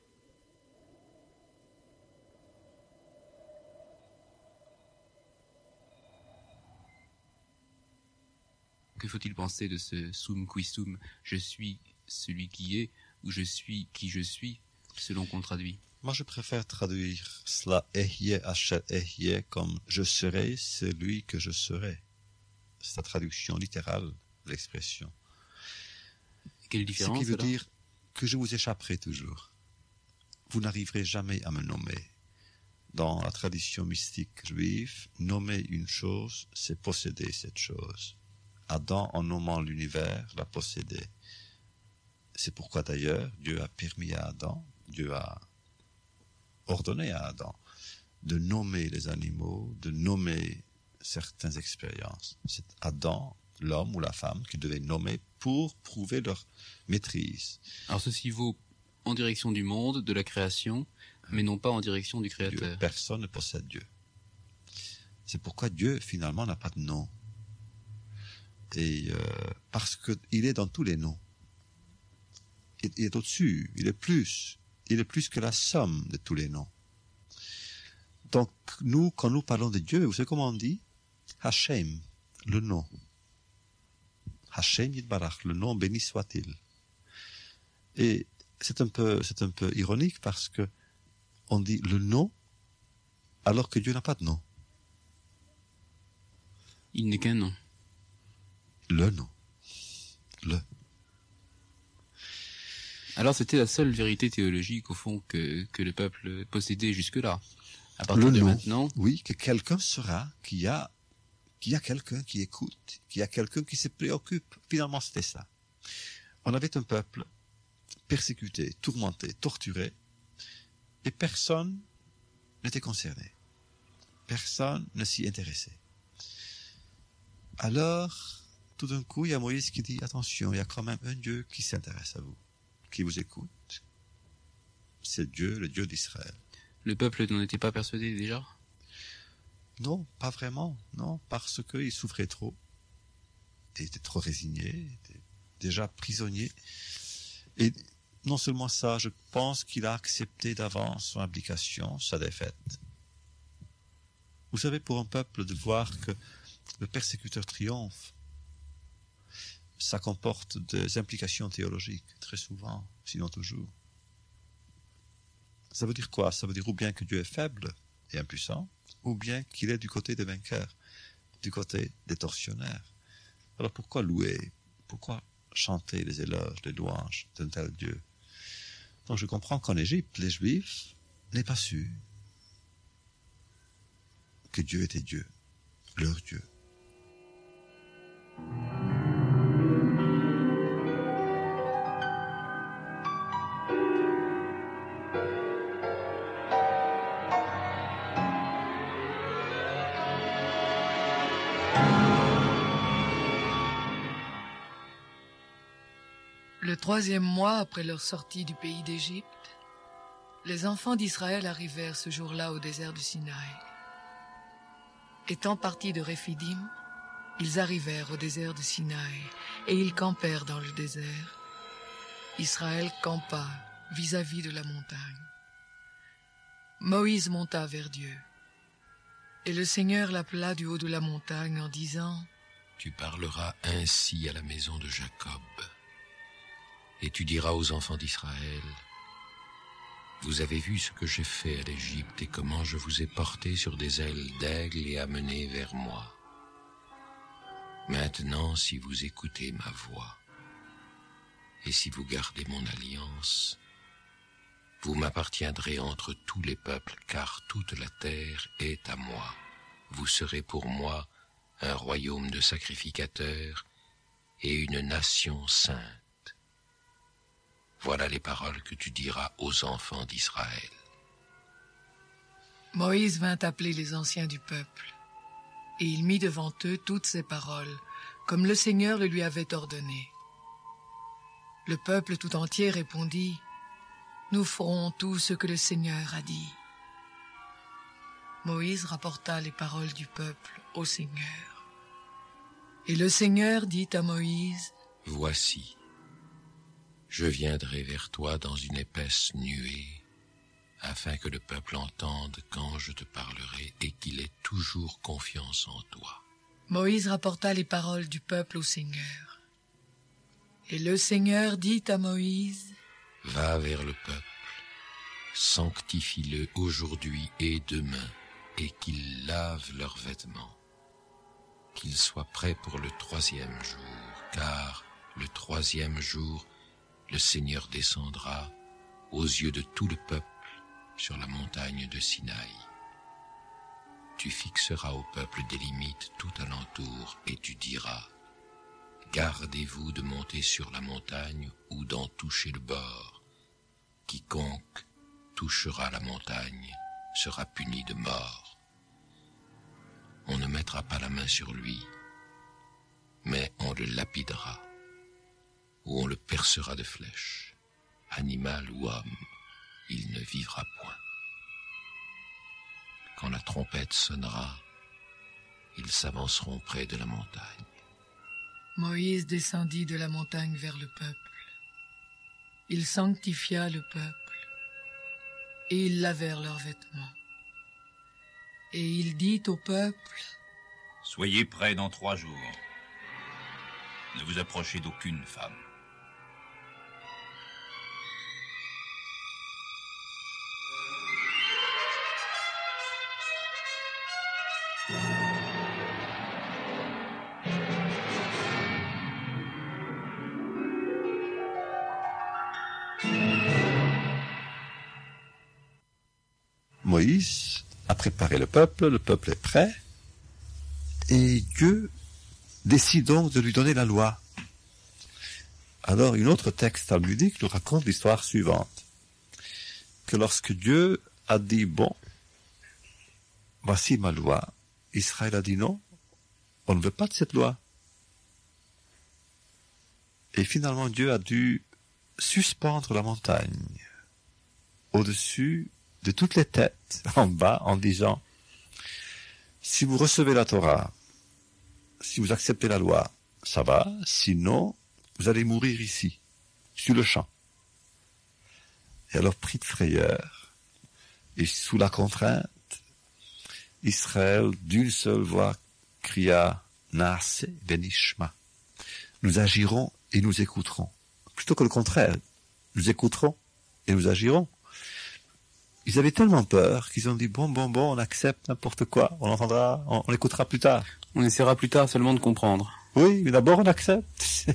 Speaker 5: Que faut-il penser de ce sum qui sum, je suis celui qui est, ou je suis qui je suis, selon qu'on traduit?
Speaker 3: Moi, je préfère traduire cela ehye asher ehye comme je serai celui que je serai. C'est la traduction littérale de l'expression.
Speaker 5: Quelle différence?
Speaker 3: Ce qui veut dire que je vous échapperai toujours. Vous n'arriverez jamais à me nommer. Dans la tradition mystique juive, nommer une chose, c'est posséder cette chose. Adam, en nommant l'univers, l'a possédé. C'est pourquoi d'ailleurs Dieu a permis à Adam, Dieu a ordonné à Adam de nommer les animaux, de nommer certaines expériences. C'est Adam, l'homme ou la femme, qui devait nommer pour prouver leur maîtrise.
Speaker 5: Alors ceci vaut en direction du monde, de la création, mais non pas en direction du Créateur.
Speaker 3: Dieu, personne ne possède Dieu. C'est pourquoi Dieu, finalement, n'a pas de nom. Et parce qu'il est dans tous les noms. Il est au-dessus, il est plus que la somme de tous les noms. Donc, nous, quand nous parlons de Dieu, vous savez comment on dit? Hashem, le nom. Hashem Yitbarach, le nom béni soit-il. Et c'est un peu ironique parce que on dit le nom alors que Dieu n'a pas de nom.
Speaker 5: Il n'est qu'un nom.
Speaker 3: Le nom.
Speaker 5: Alors c'était la seule vérité théologique au fond que le peuple possédait jusque-là. À partir de maintenant,
Speaker 3: oui, que quelqu'un sera qui qu'il y a quelqu'un qui écoute, qu'il y a quelqu'un qui se préoccupe. Finalement, c'était ça. On avait un peuple persécuté, tourmenté, torturé, et personne n'était concerné. Personne ne s'y intéressait. Alors, tout d'un coup, il y a Moïse qui dit, attention, il y a quand même un Dieu qui s'intéresse à vous, qui vous écoute. C'est Dieu, le Dieu d'Israël.
Speaker 5: Le peuple n'en était pas persuadé déjà?
Speaker 3: Non, pas vraiment, non, parce qu'il souffrait trop. Il était trop résigné, il était déjà prisonnier. Et non seulement ça, je pense qu'il a accepté d'avance son abdication, sa défaite. Vous savez, pour un peuple, de voir que le persécuteur triomphe, ça comporte des implications théologiques, très souvent, sinon toujours. Ça veut dire quoi? Ça veut dire ou bien que Dieu est faible et impuissant, ou bien qu'il est du côté des vainqueurs, du côté des tortionnaires. Alors pourquoi louer? Pourquoi chanter les éloges, les louanges d'un tel Dieu? Donc je comprends qu'en Égypte, les Juifs n'aient pas su que Dieu était Dieu, leur Dieu.
Speaker 1: Le 3e mois après leur sortie du pays d'Égypte, les enfants d'Israël arrivèrent ce jour-là au désert du Sinaï. Étant partis de Réphidim, ils arrivèrent au désert du Sinaï et ils campèrent dans le désert. Israël campa vis-à-vis de la montagne. Moïse monta vers Dieu. Et le Seigneur l'appela du haut de la montagne en disant,
Speaker 4: « Tu parleras ainsi à la maison de Jacob. Et tu diras aux enfants d'Israël, vous avez vu ce que j'ai fait à l'Égypte et comment je vous ai porté sur des ailes d'aigle et amené vers moi. Maintenant, si vous écoutez ma voix et si vous gardez mon alliance, vous m'appartiendrez entre tous les peuples, car toute la terre est à moi. Vous serez pour moi un royaume de sacrificateurs et une nation sainte. Voilà les paroles que tu diras aux enfants d'Israël. »
Speaker 1: Moïse vint appeler les anciens du peuple, et il mit devant eux toutes ces paroles, comme le Seigneur le lui avait ordonné. Le peuple tout entier répondit, « Nous ferons tout ce que le Seigneur a dit. » Moïse rapporta les paroles du peuple au Seigneur. Et le Seigneur dit à Moïse,
Speaker 4: « Voici, je viendrai vers toi dans une épaisse nuée, afin que le peuple entende quand je te parlerai et qu'il ait toujours confiance en toi. »
Speaker 1: Moïse rapporta les paroles du peuple au Seigneur. Et le Seigneur dit à Moïse,
Speaker 4: « Va vers le peuple, sanctifie-le aujourd'hui et demain, et qu'ils lavent leurs vêtements, qu'ils soient prêts pour le 3e jour, car le 3e jour, le Seigneur descendra aux yeux de tout le peuple sur la montagne de Sinaï. Tu fixeras au peuple des limites tout alentour et tu diras, gardez-vous de monter sur la montagne ou d'en toucher le bord. Quiconque touchera la montagne sera puni de mort. On ne mettra pas la main sur lui, mais on le lapidera, ou on le percera de flèches. Animal ou homme, il ne vivra point. Quand la trompette sonnera, ils s'avanceront près de la montagne. »
Speaker 1: Moïse descendit de la montagne vers le peuple. Il sanctifia le peuple, et ils lavèrent leurs vêtements. Et il dit au peuple,
Speaker 2: « Soyez prêts dans 3 jours. Ne vous approchez d'aucune femme. »
Speaker 3: Moïse a préparé le peuple est prêt, Et Dieu décide donc de lui donner la loi. Alors, un autre texte talmudique nous raconte l'histoire suivante. Que lorsque Dieu a dit, bon, voici ma loi, Israël a dit non, on ne veut pas de cette loi. Et finalement, Dieu a dû suspendre la montagne au-dessus de toutes les têtes, en bas, en disant, si vous recevez la Torah, si vous acceptez la loi, ça va, sinon, vous allez mourir ici, sur le champ. Et alors, pris de frayeur, et sous la contrainte, Israël, d'une seule voix, cria, Naase benishma. Nous agirons et nous écouterons. Plutôt que le contraire, nous écouterons et nous agirons. Ils avaient tellement peur qu'ils ont dit, bon, on accepte n'importe quoi, on entendra, on écoutera plus tard.
Speaker 5: On essaiera plus tard seulement de comprendre.
Speaker 3: Oui, mais d'abord on accepte.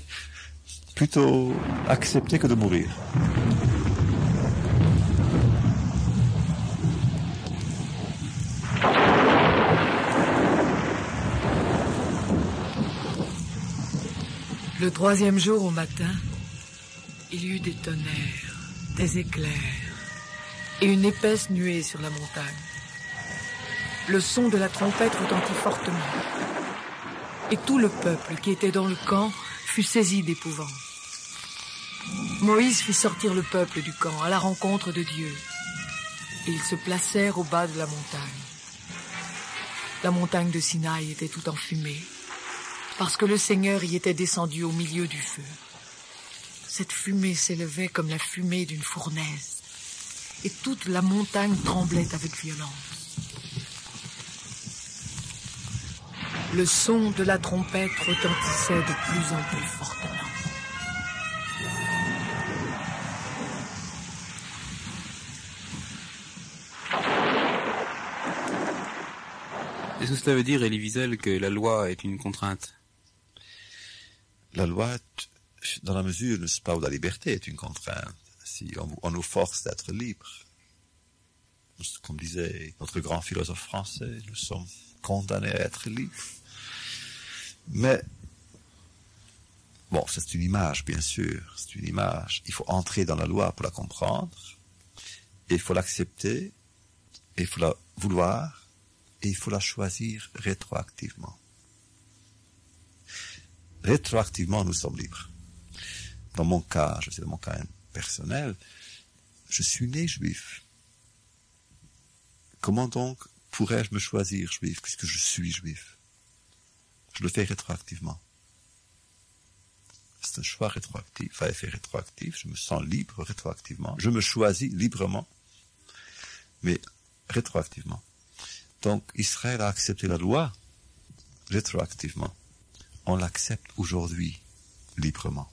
Speaker 3: Plutôt accepter que de mourir.
Speaker 1: Le troisième jour au matin, il y eut des tonnerres, des éclairs et une épaisse nuée sur la montagne. Le son de la trompette retentit fortement. Et tout le peuple qui était dans le camp fut saisi d'épouvante. Moïse fit sortir le peuple du camp à la rencontre de Dieu. Et ils se placèrent au bas de la montagne. La montagne de Sinaï était tout enfumée, parce que le Seigneur y était descendu au milieu du feu. Cette fumée s'élevait comme la fumée d'une fournaise, et toute la montagne tremblait avec violence. Le son de la trompette retentissait de plus en plus fortement.
Speaker 5: Est-ce que cela veut dire, Elie Wiesel, que la loi est une contrainte?
Speaker 3: La loi, dans la mesure, n'est-ce pas, où la liberté est une contrainte. Si on nous force d'être libres, comme disait notre grand philosophe français, nous sommes condamnés à être libres. Mais, bon, c'est une image, bien sûr, c'est une image. Il faut entrer dans la loi pour la comprendre, et il faut l'accepter, et il faut la vouloir, et il faut la choisir rétroactivement. Rétroactivement, nous sommes libres. Dans mon cas, je sais, dans mon cas personnel, je suis né juif. Comment donc pourrais-je me choisir juif, puisque je suis juif? Je le fais rétroactivement. C'est un choix rétroactif, à effet rétroactif, je me sens libre rétroactivement, je me choisis librement, mais rétroactivement. Donc Israël a accepté la loi rétroactivement. On l'accepte aujourd'hui librement,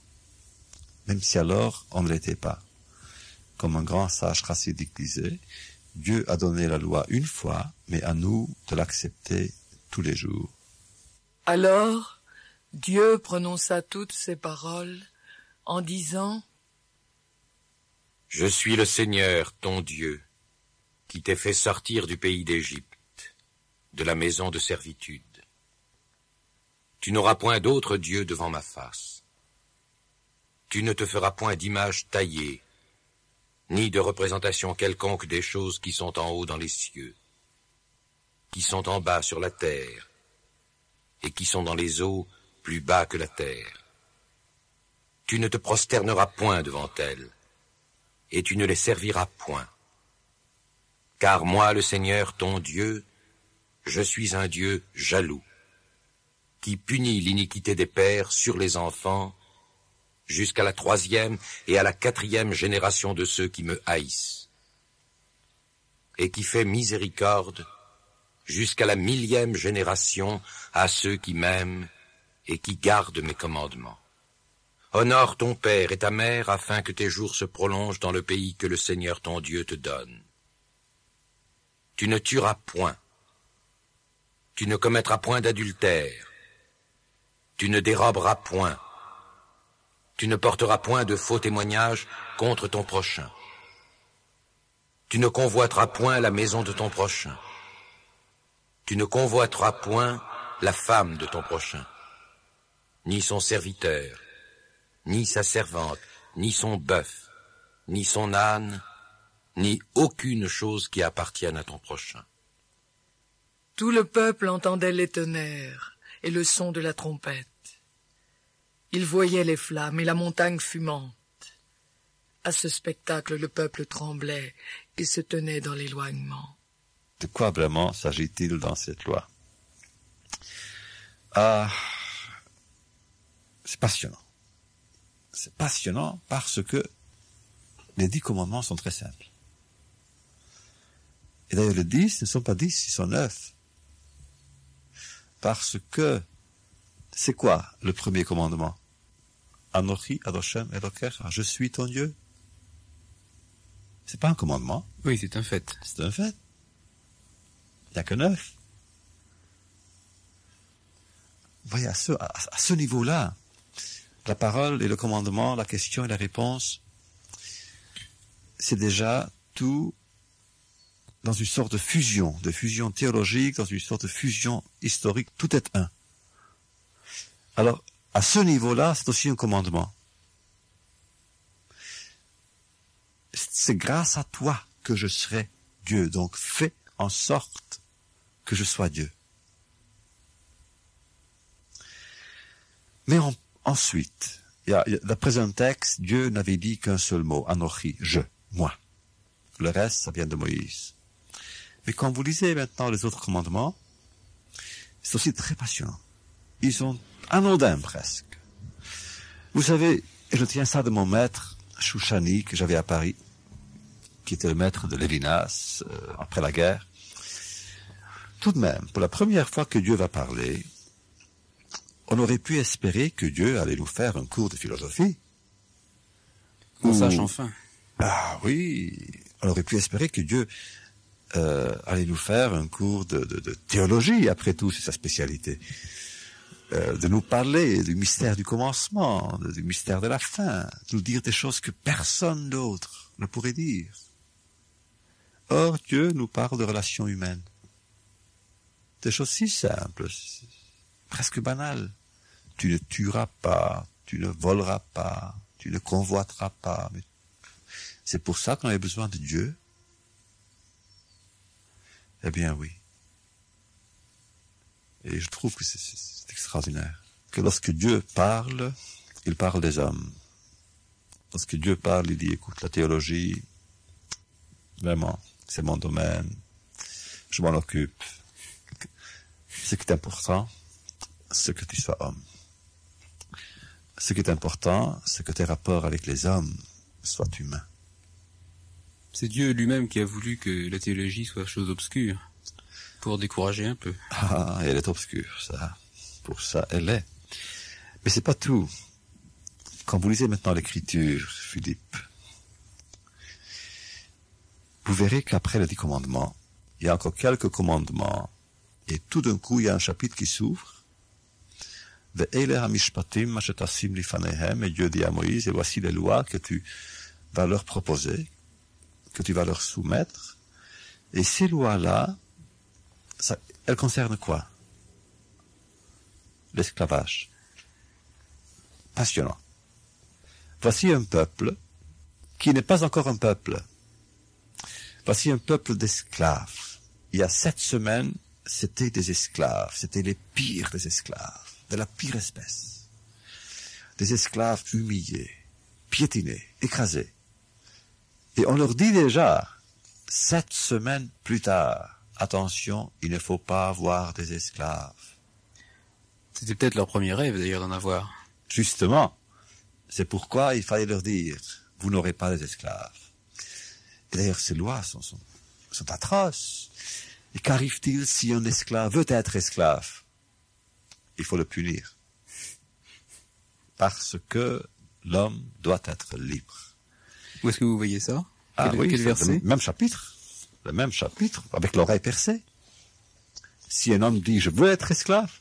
Speaker 3: même si alors on ne l'était pas. Comme un grand sage chassidique disait, Dieu a donné la loi une fois, mais à nous de l'accepter tous les jours.
Speaker 1: Alors, Dieu prononça toutes ces paroles en disant, «
Speaker 4: Je suis le Seigneur, ton Dieu, qui t'ai fait sortir du pays d'Égypte, de la maison de servitude. Tu n'auras point d'autre Dieu devant ma face. Tu ne te feras point d'image taillée, ni de représentation quelconque des choses qui sont en haut dans les cieux, qui sont en bas sur la terre, et qui sont dans les eaux plus bas que la terre. Tu ne te prosterneras point devant elles, et tu ne les serviras point. Car moi, le Seigneur, ton Dieu, je suis un Dieu jaloux, qui punit l'iniquité des pères sur les enfants, jusqu'à la 3e et à la 4e génération de ceux qui me haïssent, et qui fait miséricorde jusqu'à la 1000e génération à ceux qui m'aiment et qui gardent mes commandements. Honore ton père et ta mère afin que tes jours se prolongent dans le pays que le Seigneur ton Dieu te donne. Tu ne tueras point. Tu ne commettras point d'adultère. Tu ne déroberas point. Tu ne porteras point de faux témoignages contre ton prochain. Tu ne convoiteras point la maison de ton prochain. Tu ne convoiteras point la femme de ton prochain, ni son serviteur, ni sa servante, ni son bœuf, ni son âne, ni aucune chose qui appartienne à ton prochain.
Speaker 1: Tout le peuple entendait les tonnerres et le son de la trompette. Il voyait les flammes et la montagne fumante. À ce spectacle, le peuple tremblait et se tenait dans l'éloignement.
Speaker 3: De quoi vraiment s'agit-il dans cette loi? C'est passionnant. C'est passionnant parce que les 10 commandements sont très simples. Et d'ailleurs, les 10 ne sont pas 10, ils sont 9. Parce que, c'est quoi le premier commandement? Anochi Adoshem Elokecha, je suis ton Dieu. C'est pas un commandement.
Speaker 5: Oui, c'est un fait.
Speaker 3: C'est un fait. Il n'y a que 9. Vous voyez, à ce niveau-là, la parole et le commandement, la question et la réponse, c'est déjà tout dans une sorte de fusion théologique, dans une sorte de fusion historique, tout est un. Alors, à ce niveau-là, c'est aussi un commandement. C'est grâce à toi que je serai Dieu, donc fais en sorte que je sois Dieu. Mais ensuite, d'après un texte, Dieu n'avait dit qu'un seul mot, Anochi, je, moi. Le reste, ça vient de Moïse. Mais quand vous lisez maintenant les autres commandements, c'est aussi très passionnant. Ils sont anodins presque. Vous savez, et je tiens ça de mon maître, Chouchani, que j'avais à Paris, qui était le maître de Lévinas après la guerre. Tout de même, pour la première fois que Dieu va parler, on aurait pu espérer que Dieu allait nous faire un cours de philosophie.
Speaker 5: Qu'on sache enfin.
Speaker 3: Ah oui, on aurait pu espérer que Dieu allait nous faire un cours de théologie, après tout, c'est sa spécialité. De nous parler du mystère du commencement, du mystère de la fin, de nous dire des choses que personne d'autre ne pourrait dire. Or, Dieu nous parle de relations humaines. Des choses si simples, presque banales. Tu ne tueras pas, tu ne voleras pas, tu ne convoiteras pas. Mais c'est pour ça qu'on avait besoin de Dieu. Eh bien oui. Et je trouve que c'est extraordinaire. Que lorsque Dieu parle, il parle des hommes. Lorsque Dieu parle, il dit, écoute, la théologie, vraiment, c'est mon domaine, je m'en occupe. Ce qui est important, c'est que tu sois homme. Ce qui est important, c'est que tes rapports avec les hommes soient humains.
Speaker 5: C'est Dieu lui-même qui a voulu que la théologie soit chose obscure, pour décourager un peu.
Speaker 3: Ah, elle est obscure, ça. Pour ça, elle est. Mais c'est pas tout. Quand vous lisez maintenant l'Écriture, Philippe, vous verrez qu'après les 10 commandements, il y a encore quelques commandements, et tout d'un coup, il y a un chapitre qui s'ouvre. Et Dieu dit à Moïse, et voici les lois que tu vas leur proposer, que tu vas leur soumettre. Et ces lois-là, elles concernent quoi? L'esclavage. Passionnant. Voici un peuple qui n'est pas encore un peuple. Voici un peuple d'esclaves. Il y a 7 semaines, c'était des esclaves. C'était les pires des esclaves, de la pire espèce. Des esclaves humiliés, piétinés, écrasés. Et on leur dit déjà, 7 semaines plus tard, attention, il ne faut pas avoir des esclaves.
Speaker 5: C'était peut-être leur premier rêve d'ailleurs d'en avoir.
Speaker 3: Justement, c'est pourquoi il fallait leur dire, vous n'aurez pas des esclaves. Et d'ailleurs, ces lois sont atroces. Et qu'arrive-t-il si un esclave veut être esclave? Il faut le punir. Parce que l'homme doit être libre.
Speaker 5: Où est-ce que vous voyez ça?
Speaker 3: Quel
Speaker 5: verset?
Speaker 3: Le même chapitre, avec l'oreille percée. Si un homme dit, je veux être esclave,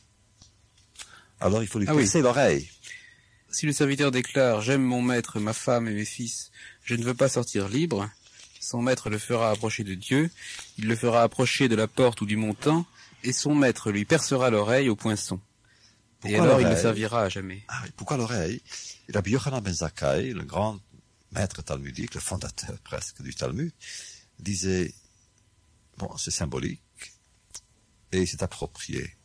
Speaker 3: alors il faut lui percer l'oreille.
Speaker 5: Si le serviteur déclare, j'aime mon maître, ma femme et mes fils, je ne veux pas sortir libre, son maître le fera approcher de Dieu, il le fera approcher de la porte ou du montant, Et son maître lui percera l'oreille au poinçon.
Speaker 3: Pourquoi
Speaker 5: Et alors il ne
Speaker 3: l'oreille?
Speaker 5: servira à jamais.
Speaker 3: Ah oui, pourquoi l'oreille? Rabbi Yochanan ben Zakkai, le grand maître talmudique, le fondateur presque du Talmud, disait, bon, c'est symbolique, et c'est approprié.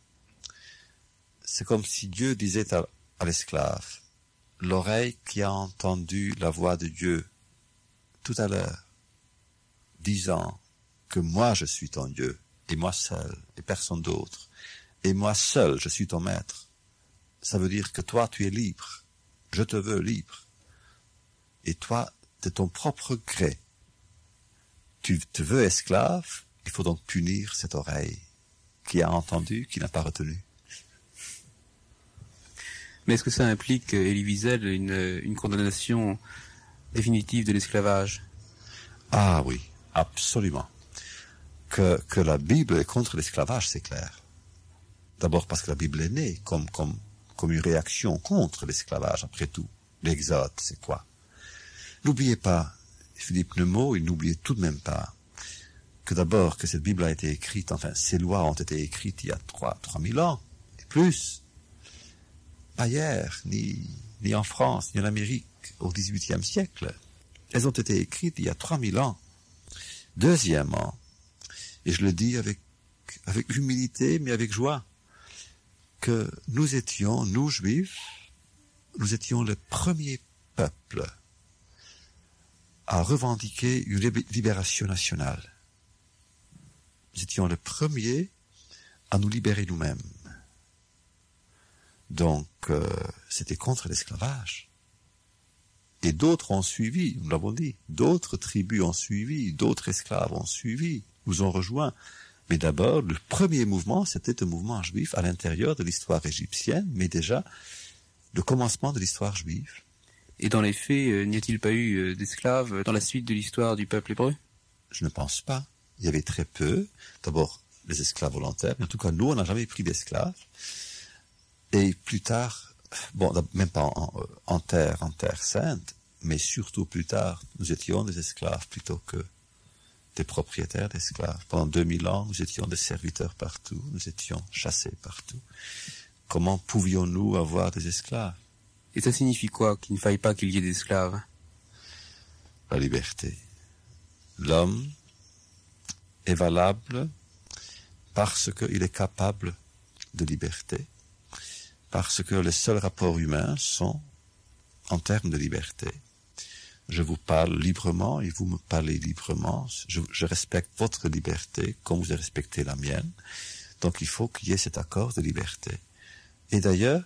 Speaker 3: C'est comme si Dieu disait à l'esclave, l'oreille qui a entendu la voix de Dieu tout à l'heure, disant que moi je suis ton Dieu, et moi seul, et personne d'autre, et moi seul je suis ton maître. Ça veut dire que toi tu es libre, je te veux libre, et toi de ton propre gré, tu te veux esclave, il faut donc punir cette oreille qui a entendu, qui n'a pas retenu.
Speaker 5: Mais est-ce que ça implique, Elie Wiesel, une condamnation définitive de l'esclavage?
Speaker 3: Ah oui, absolument. Que la Bible est contre l'esclavage, c'est clair. D'abord parce que la Bible est née comme une réaction contre l'esclavage, après tout. L'Exode, c'est quoi? N'oubliez pas, Philippe Neumaud, il n'oubliait tout de même pas que d'abord que cette Bible a été écrite, enfin ces lois ont été écrites il y a 3000 ans, et plus. Pas hier, ni en France, ni en Amérique, au XVIIIe siècle. Elles ont été écrites il y a 3000 ans. Deuxièmement, et je le dis avec humilité, mais avec joie, que nous étions, nous Juifs, nous étions le premier peuple à revendiquer une libération nationale. Nous étions le premier à nous libérer nous-mêmes. Donc, c'était contre l'esclavage. Et d'autres ont suivi, nous l'avons dit, d'autres tribus ont suivi, d'autres esclaves ont suivi, nous ont rejoints. Mais d'abord, le premier mouvement, c'était un mouvement juif à l'intérieur de l'histoire égyptienne, mais déjà le commencement de l'histoire juive.
Speaker 5: Et dans les faits, n'y a-t-il pas eu d'esclaves dans la suite de l'histoire du peuple hébreu?
Speaker 3: Je ne pense pas. Il y avait très peu. D'abord, les esclaves volontaires, mais en tout cas, nous, on n'a jamais pris d'esclaves. Et plus tard, bon, même pas en terre sainte, mais surtout plus tard, nous étions des esclaves plutôt que des propriétaires d'esclaves. Pendant 2000 ans, nous étions des serviteurs partout, nous étions chassés partout. Comment pouvions-nous avoir des esclaves?
Speaker 5: Et ça signifie quoi, qu'il ne faille pas qu'il y ait d'esclaves?
Speaker 3: La liberté. L'homme est valable parce qu'il est capable de liberté, parce que les seuls rapports humains sont en termes de liberté. Je vous parle librement et vous me parlez librement. Je respecte votre liberté comme vous respectez la mienne. Donc il faut qu'il y ait cet accord de liberté. Et d'ailleurs,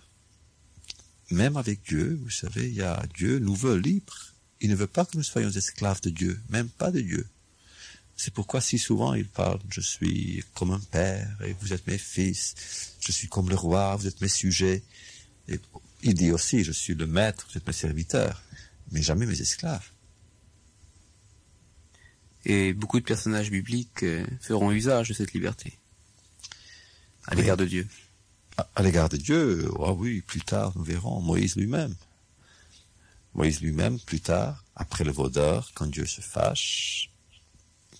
Speaker 3: même avec Dieu, vous savez, Dieu nous veut libres. Il ne veut pas que nous soyons esclaves de Dieu, même pas de Dieu. C'est pourquoi si souvent il parle, je suis comme un père et vous êtes mes fils, je suis comme le roi, vous êtes mes sujets. Et il dit aussi, je suis le maître, vous êtes mes serviteurs, mais jamais mes esclaves.
Speaker 5: Et beaucoup de personnages bibliques feront usage de cette liberté à l'égard de Dieu.
Speaker 3: À l'égard de Dieu, oh oui, plus tard nous verrons Moïse lui-même. Moïse lui-même, plus tard, après le veau d'or, quand Dieu se fâche,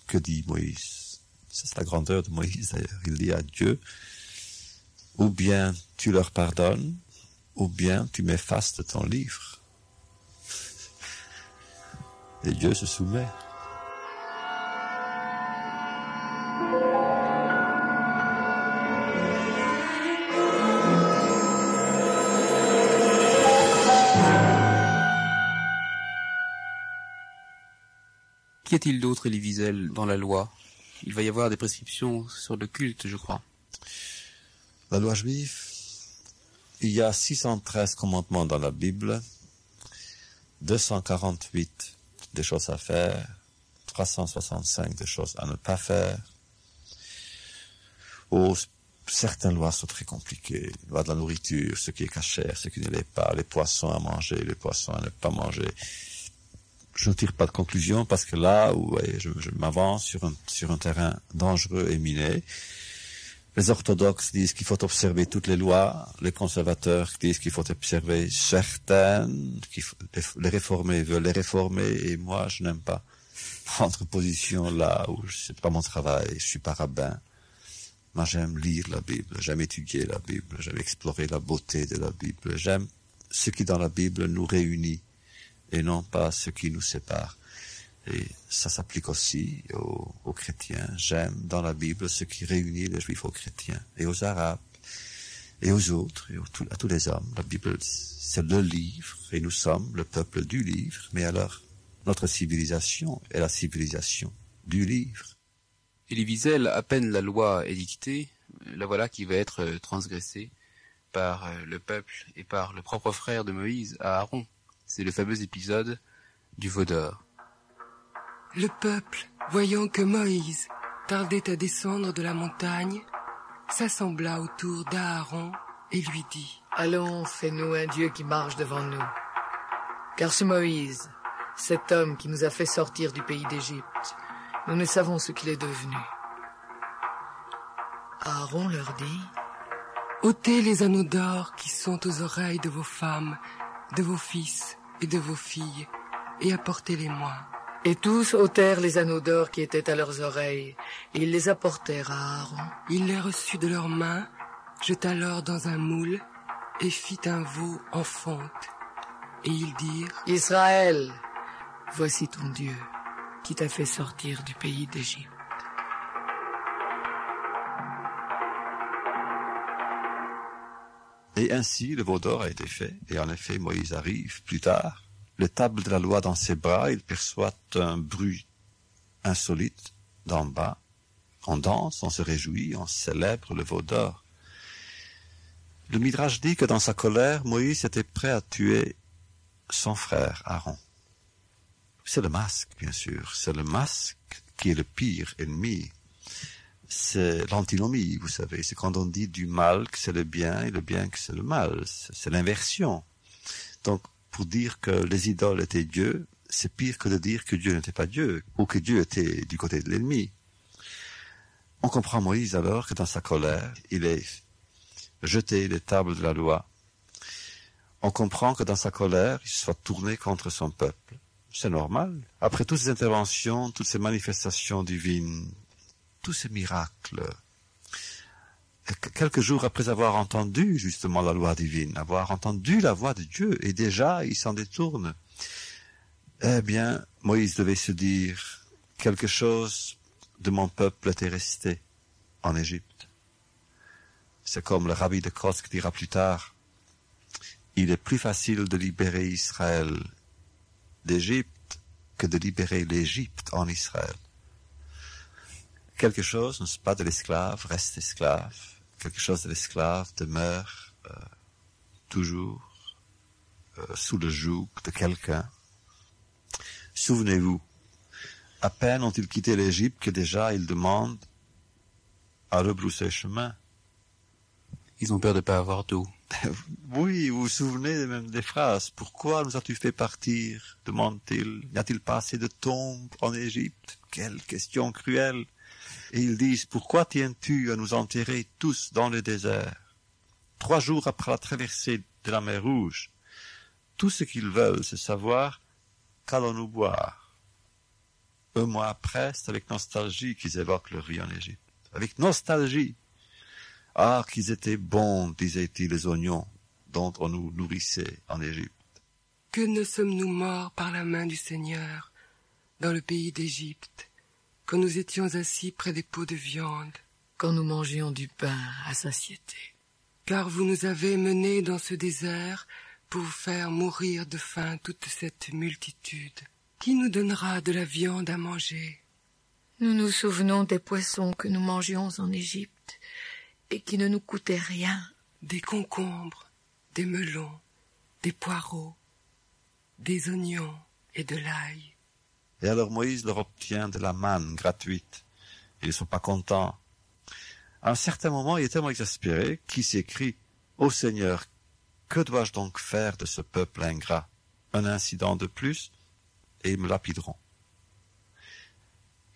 Speaker 3: que dit Moïse? C'est la grandeur de Moïse d'ailleurs. Il dit à Dieu, ou bien tu leur pardonnes, ou bien tu m'effaces de ton livre. Et Dieu se soumet.
Speaker 5: Qu'y a-t-il d'autre, Elie Wiesel, dans la loi? Il va y avoir des prescriptions sur le culte, je crois.
Speaker 3: La loi juive, il y a 613 commandements dans la Bible, 248 des choses à faire, 365 des choses à ne pas faire. Certaines lois sont très compliquées. La loi de la nourriture, ce qui est cachère, ce qui ne l'est pas, les poissons à manger, les poissons à ne pas manger. Je ne tire pas de conclusion parce que là, je m'avance sur un terrain dangereux et miné. Les orthodoxes disent qu'il faut observer toutes les lois. Les conservateurs disent qu'il faut observer certaines. Les réformés veulent les réformer. Et moi, je n'aime pas prendre position là où c'est pas mon travail. Je suis pas rabbin. Moi, j'aime lire la Bible, j'aime étudier la Bible, j'aime explorer la beauté de la Bible, j'aime ce qui dans la Bible nous réunit et non pas ce qui nous sépare. Et ça s'applique aussi aux chrétiens. J'aime dans la Bible ce qui réunit les Juifs aux chrétiens et aux Arabes et aux autres et à tous les hommes. La Bible, c'est le livre et nous sommes le peuple du livre. Mais alors, notre civilisation est la civilisation du livre.
Speaker 5: Elie Wiesel, à peine la loi est dictée, la voilà qui va être transgressée par le peuple et par le propre frère de Moïse, Aaron. C'est le fameux épisode du veau d'or.
Speaker 6: Le peuple, voyant que Moïse tardait à descendre de la montagne, s'assembla autour d'Aaron et lui dit : «
Speaker 1: Allons, fais-nous un Dieu qui marche devant nous. Car ce Moïse, cet homme qui nous a fait sortir du pays d'Égypte, nous ne savons ce qu'il est devenu. » Aaron leur dit :
Speaker 6: « ôtez les anneaux d'or qui sont aux oreilles de vos femmes, de vos fils et de vos filles, et apportez-les-moi. »
Speaker 1: Et tous ôtèrent les anneaux d'or qui étaient à leurs oreilles, et ils les apportèrent à Aaron.
Speaker 6: Il les reçut de leurs mains, jeta l'or dans un moule, et fit un veau en fonte. Et ils dirent : «
Speaker 1: Israël, voici ton Dieu, qui t'a fait sortir du pays d'Égypte. »
Speaker 3: Et ainsi, le veau d'or a été fait, et en effet, Moïse arrive plus tard. Le table de la loi dans ses bras, il perçoit un bruit insolite d'en bas. On danse, on se réjouit, on célèbre le veau d'or. Le Midrash dit que dans sa colère, Moïse était prêt à tuer son frère Aaron. C'est le masque, bien sûr. C'est le masque qui est le pire ennemi. C'est l'antinomie, vous savez. C'est quand on dit du mal que c'est le bien et le bien que c'est le mal. C'est l'inversion. Donc, pour dire que les idoles étaient Dieu, c'est pire que de dire que Dieu n'était pas Dieu, ou que Dieu était du côté de l'ennemi. On comprend Moïse alors que dans sa colère, il ait jeté les tables de la loi. On comprend que dans sa colère, il soit tourné contre son peuple. C'est normal. Après toutes ces interventions, toutes ces manifestations divines, tous ces miracles, quelques jours après avoir entendu justement la loi divine, avoir entendu la voix de Dieu, et déjà il s'en détourne, eh bien, Moïse devait se dire, quelque chose de mon peuple était resté en Égypte. C'est comme le rabbi de Kosk dira plus tard, il est plus facile de libérer Israël d'Égypte que de libérer l'Égypte en Israël. Quelque chose, n'est-ce pas, de l'esclave reste esclave. Quelque chose de l'esclave demeure toujours sous le joug de quelqu'un. Souvenez-vous, à peine ont-ils quitté l'Égypte que déjà ils demandent à rebrousser chemin.
Speaker 5: Ils ont peur de ne pas avoir d'eau.
Speaker 3: Oui, vous vous souvenez même des phrases. Pourquoi nous as-tu fait partir, demande-t-il. N'y a-t-il pas assez de tombes en Égypte? Quelle question cruelle. Et ils disent, pourquoi tiens-tu à nous enterrer tous dans le désert? 3 jours après la traversée de la mer Rouge, tout ce qu'ils veulent, c'est savoir qu'allons-nous boire. 1 mois après, c'est avec nostalgie qu'ils évoquent leur vie en Égypte. Avec nostalgie. Ah, qu'ils étaient bons, disaient-ils, les oignons dont on nous nourrissait en Égypte.
Speaker 6: Que ne sommes-nous morts par la main du Seigneur dans le pays d'Égypte, quand nous étions assis près des pots de viande,
Speaker 1: quand nous mangions du pain à satiété.
Speaker 6: Car vous nous avez menés dans ce désert pour faire mourir de faim toute cette multitude. Qui nous donnera de la viande à manger?
Speaker 1: Nous nous souvenons des poissons que nous mangions en Égypte et qui ne nous coûtaient rien.
Speaker 6: Des concombres, des melons, des poireaux, des oignons et de l'ail.
Speaker 3: Et alors Moïse leur obtient de la manne gratuite. Ils ne sont pas contents. À un certain moment, il est tellement exaspéré qu'il s'écrie « Ô Seigneur, que dois-je donc faire de ce peuple ingrat? Un incident de plus, et ils me lapideront. »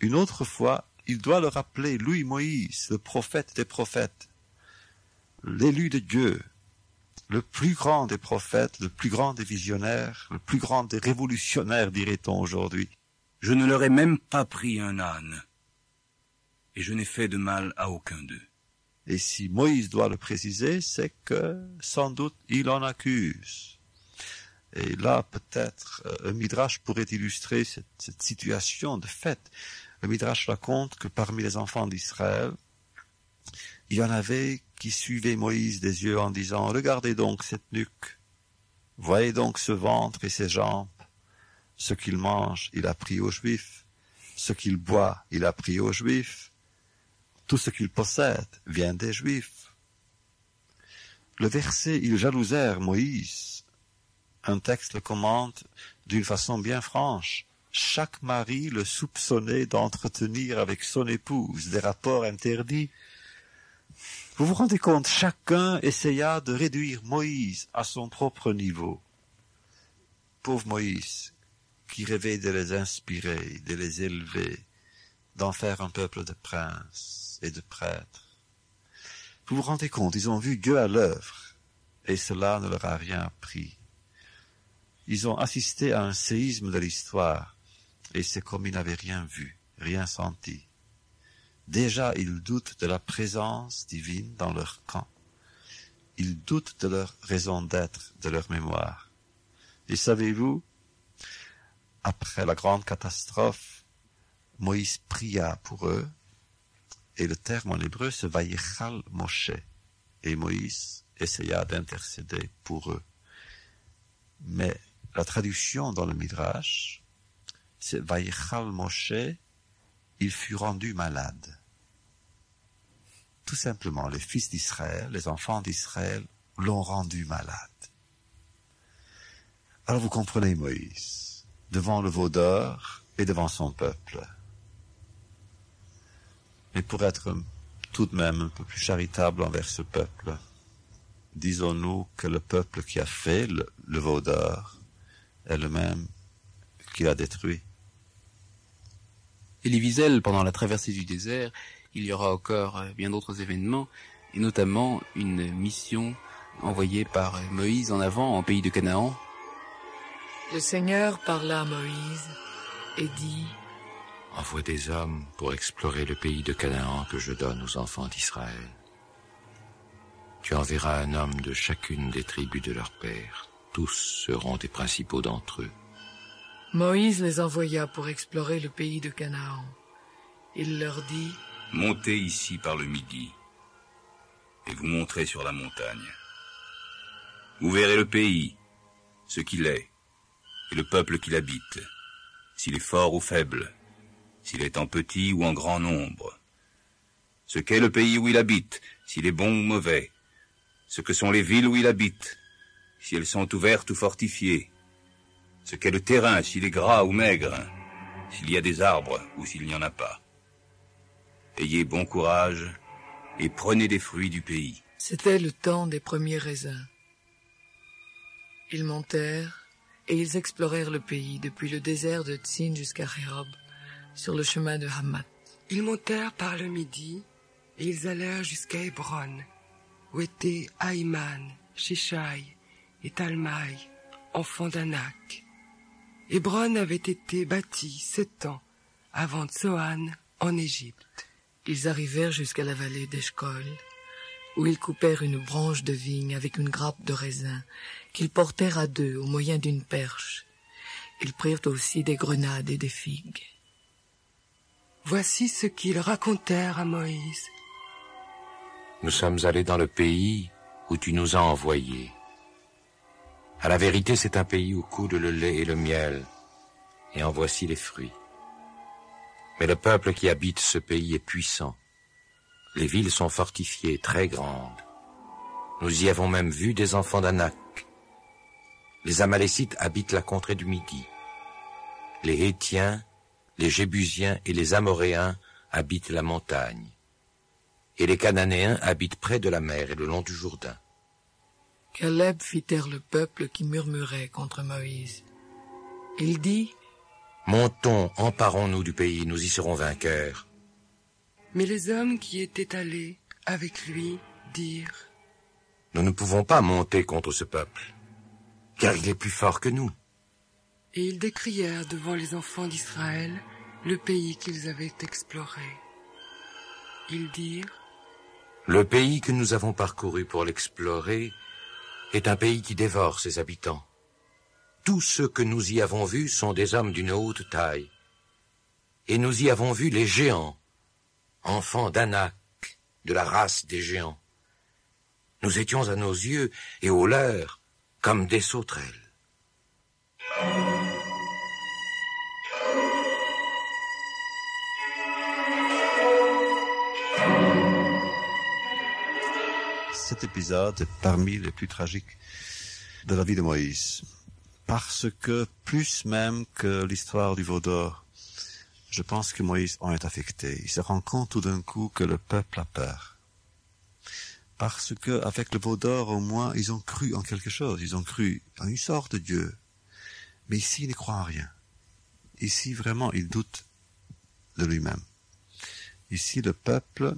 Speaker 3: Une autre fois, il doit leur rappeler, lui, Moïse, le prophète des prophètes, l'élu de Dieu, le plus grand des prophètes, le plus grand des visionnaires, le plus grand des révolutionnaires, dirait-on aujourd'hui.
Speaker 2: Je ne leur ai même pas pris un âne, et je n'ai fait de mal à aucun d'eux.
Speaker 3: Et si Moïse doit le préciser, c'est que, sans doute, il en accuse. Et là, peut-être, un midrash pourrait illustrer cette situation de fait. Le midrash raconte que parmi les enfants d'Israël, il y en avait qui suivaient Moïse des yeux en disant « Regardez donc cette nuque, voyez donc ce ventre et ces jambes. Ce qu'il mange, il a pris aux Juifs. Ce qu'il boit, il a pris aux Juifs. Tout ce qu'il possède vient des Juifs. » Le verset « Ils jalousèrent Moïse », un texte le commente d'une façon bien franche. Chaque mari le soupçonnait d'entretenir avec son épouse des rapports interdits. Vous vous rendez compte, chacun essaya de réduire Moïse à son propre niveau. Pauvre Moïse, qui rêvait de les inspirer, de les élever, d'en faire un peuple de princes et de prêtres. Vous vous rendez compte, ils ont vu Dieu à l'œuvre, et cela ne leur a rien appris. Ils ont assisté à un séisme de l'histoire, et c'est comme ils n'avaient rien vu, rien senti. Déjà, ils doutent de la présence divine dans leur camp. Ils doutent de leur raison d'être, de leur mémoire. Et savez-vous, après la grande catastrophe, Moïse pria pour eux, et le terme en hébreu c'est Vayichal Moshe. Et Moïse essaya d'intercéder pour eux. Mais la traduction dans le Midrash, c'est Vayichal Moshe, il fut rendu malade. Tout simplement, les fils d'Israël, les enfants d'Israël, l'ont rendu malade. Alors vous comprenez Moïse, devant le veau d'or et devant son peuple. Mais pour être tout de même un peu plus charitable envers ce peuple, disons-nous que le peuple qui a fait le veau d'or est le même qui l'a détruit.
Speaker 5: Elie Wiesel, pendant la traversée du désert, il y aura encore bien d'autres événements, et notamment une mission envoyée par Moïse en avant en pays de Canaan.
Speaker 1: Le Seigneur parla à Moïse et dit
Speaker 4: « Envoie des hommes pour explorer le pays de Canaan que je donne aux enfants d'Israël. Tu enverras un homme de chacune des tribus de leur père. Tous seront des principaux d'entre eux. »
Speaker 1: Moïse les envoya pour explorer le pays de Canaan. Il leur dit «
Speaker 2: Montez ici par le midi, et vous monterez sur la montagne. Vous verrez le pays, ce qu'il est, et le peuple qui l'habite, s'il est fort ou faible, s'il est en petit ou en grand nombre, ce qu'est le pays où il habite, s'il est bon ou mauvais, ce que sont les villes où il habite, si elles sont ouvertes ou fortifiées, ce qu'est le terrain, s'il est gras ou maigre, s'il y a des arbres ou s'il n'y en a pas. Ayez bon courage et prenez des fruits du pays. »
Speaker 1: C'était le temps des premiers raisins. Ils montèrent et ils explorèrent le pays depuis le désert de Tzin jusqu'à Rehob, sur le chemin de Hamath.
Speaker 6: Ils montèrent par le midi et ils allèrent jusqu'à Hébron, où étaient Aïman, Shishai et Talmaï, enfants d'Anak. Hébron avait été bâti 7 ans avant Tsoan en Égypte.
Speaker 1: Ils arrivèrent jusqu'à la vallée d'Eshcol, où ils coupèrent une branche de vigne avec une grappe de raisin, qu'ils portèrent à deux au moyen d'une perche. Ils prirent aussi des grenades et des figues.
Speaker 6: Voici ce qu'ils racontèrent à Moïse.
Speaker 4: « Nous sommes allés dans le pays où tu nous as envoyés. À la vérité, c'est un pays où coule le lait et le miel, et en voici les fruits. Mais le peuple qui habite ce pays est puissant. Les villes sont fortifiées, très grandes. Nous y avons même vu des enfants d'Anak. Les Amalécites habitent la contrée du Midi. Les Hétiens, les Jébusiens et les Amoréens habitent la montagne. Et les Cananéens habitent près de la mer et le long du Jourdain. »
Speaker 1: Caleb fit taire le peuple qui murmurait contre Moïse. Il dit «
Speaker 4: Montons, emparons-nous du pays, nous y serons vainqueurs. »
Speaker 6: Mais les hommes qui étaient allés avec lui dirent «
Speaker 4: Nous ne pouvons pas monter contre ce peuple, car il est plus fort que nous. »
Speaker 6: Et ils décrièrent devant les enfants d'Israël le pays qu'ils avaient exploré. Ils dirent
Speaker 4: Le pays que nous avons parcouru pour l'explorer est un pays qui dévore ses habitants. Tous ceux que nous y avons vus sont des hommes d'une haute taille. Et nous y avons vu les géants, enfants d'Anak, de la race des géants. Nous étions à nos yeux et aux leurs comme des sauterelles.
Speaker 3: Cet épisode est parmi les plus tragiques de la vie de Moïse. Parce que, plus même que l'histoire du veau d'or, je pense que Moïse en est affecté. Il se rend compte tout d'un coup que le peuple a peur. Parce que, avec le veau d'or, au moins, ils ont cru en quelque chose. Ils ont cru en une sorte de Dieu. Mais ici, il ne croit en rien. Ici, vraiment, il doute de lui-même. Ici, le peuple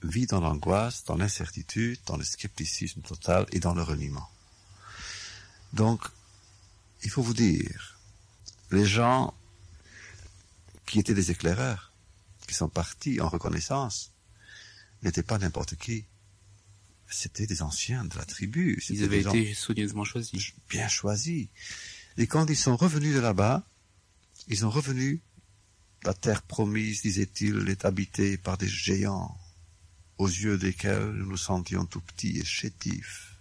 Speaker 3: vit dans l'angoisse, dans l'incertitude, dans le scepticisme total et dans le reniement. Donc, il faut vous dire, les gens qui étaient des éclaireurs, qui sont partis en reconnaissance, n'étaient pas n'importe qui. C'était des anciens de la tribu.
Speaker 5: Ils avaient été soigneusement choisis.
Speaker 3: Bien choisis. Et quand ils sont revenus de là-bas, ils sont revenus, la terre promise, disait-il, est habitée par des géants, aux yeux desquels nous nous sentions tout petits et chétifs.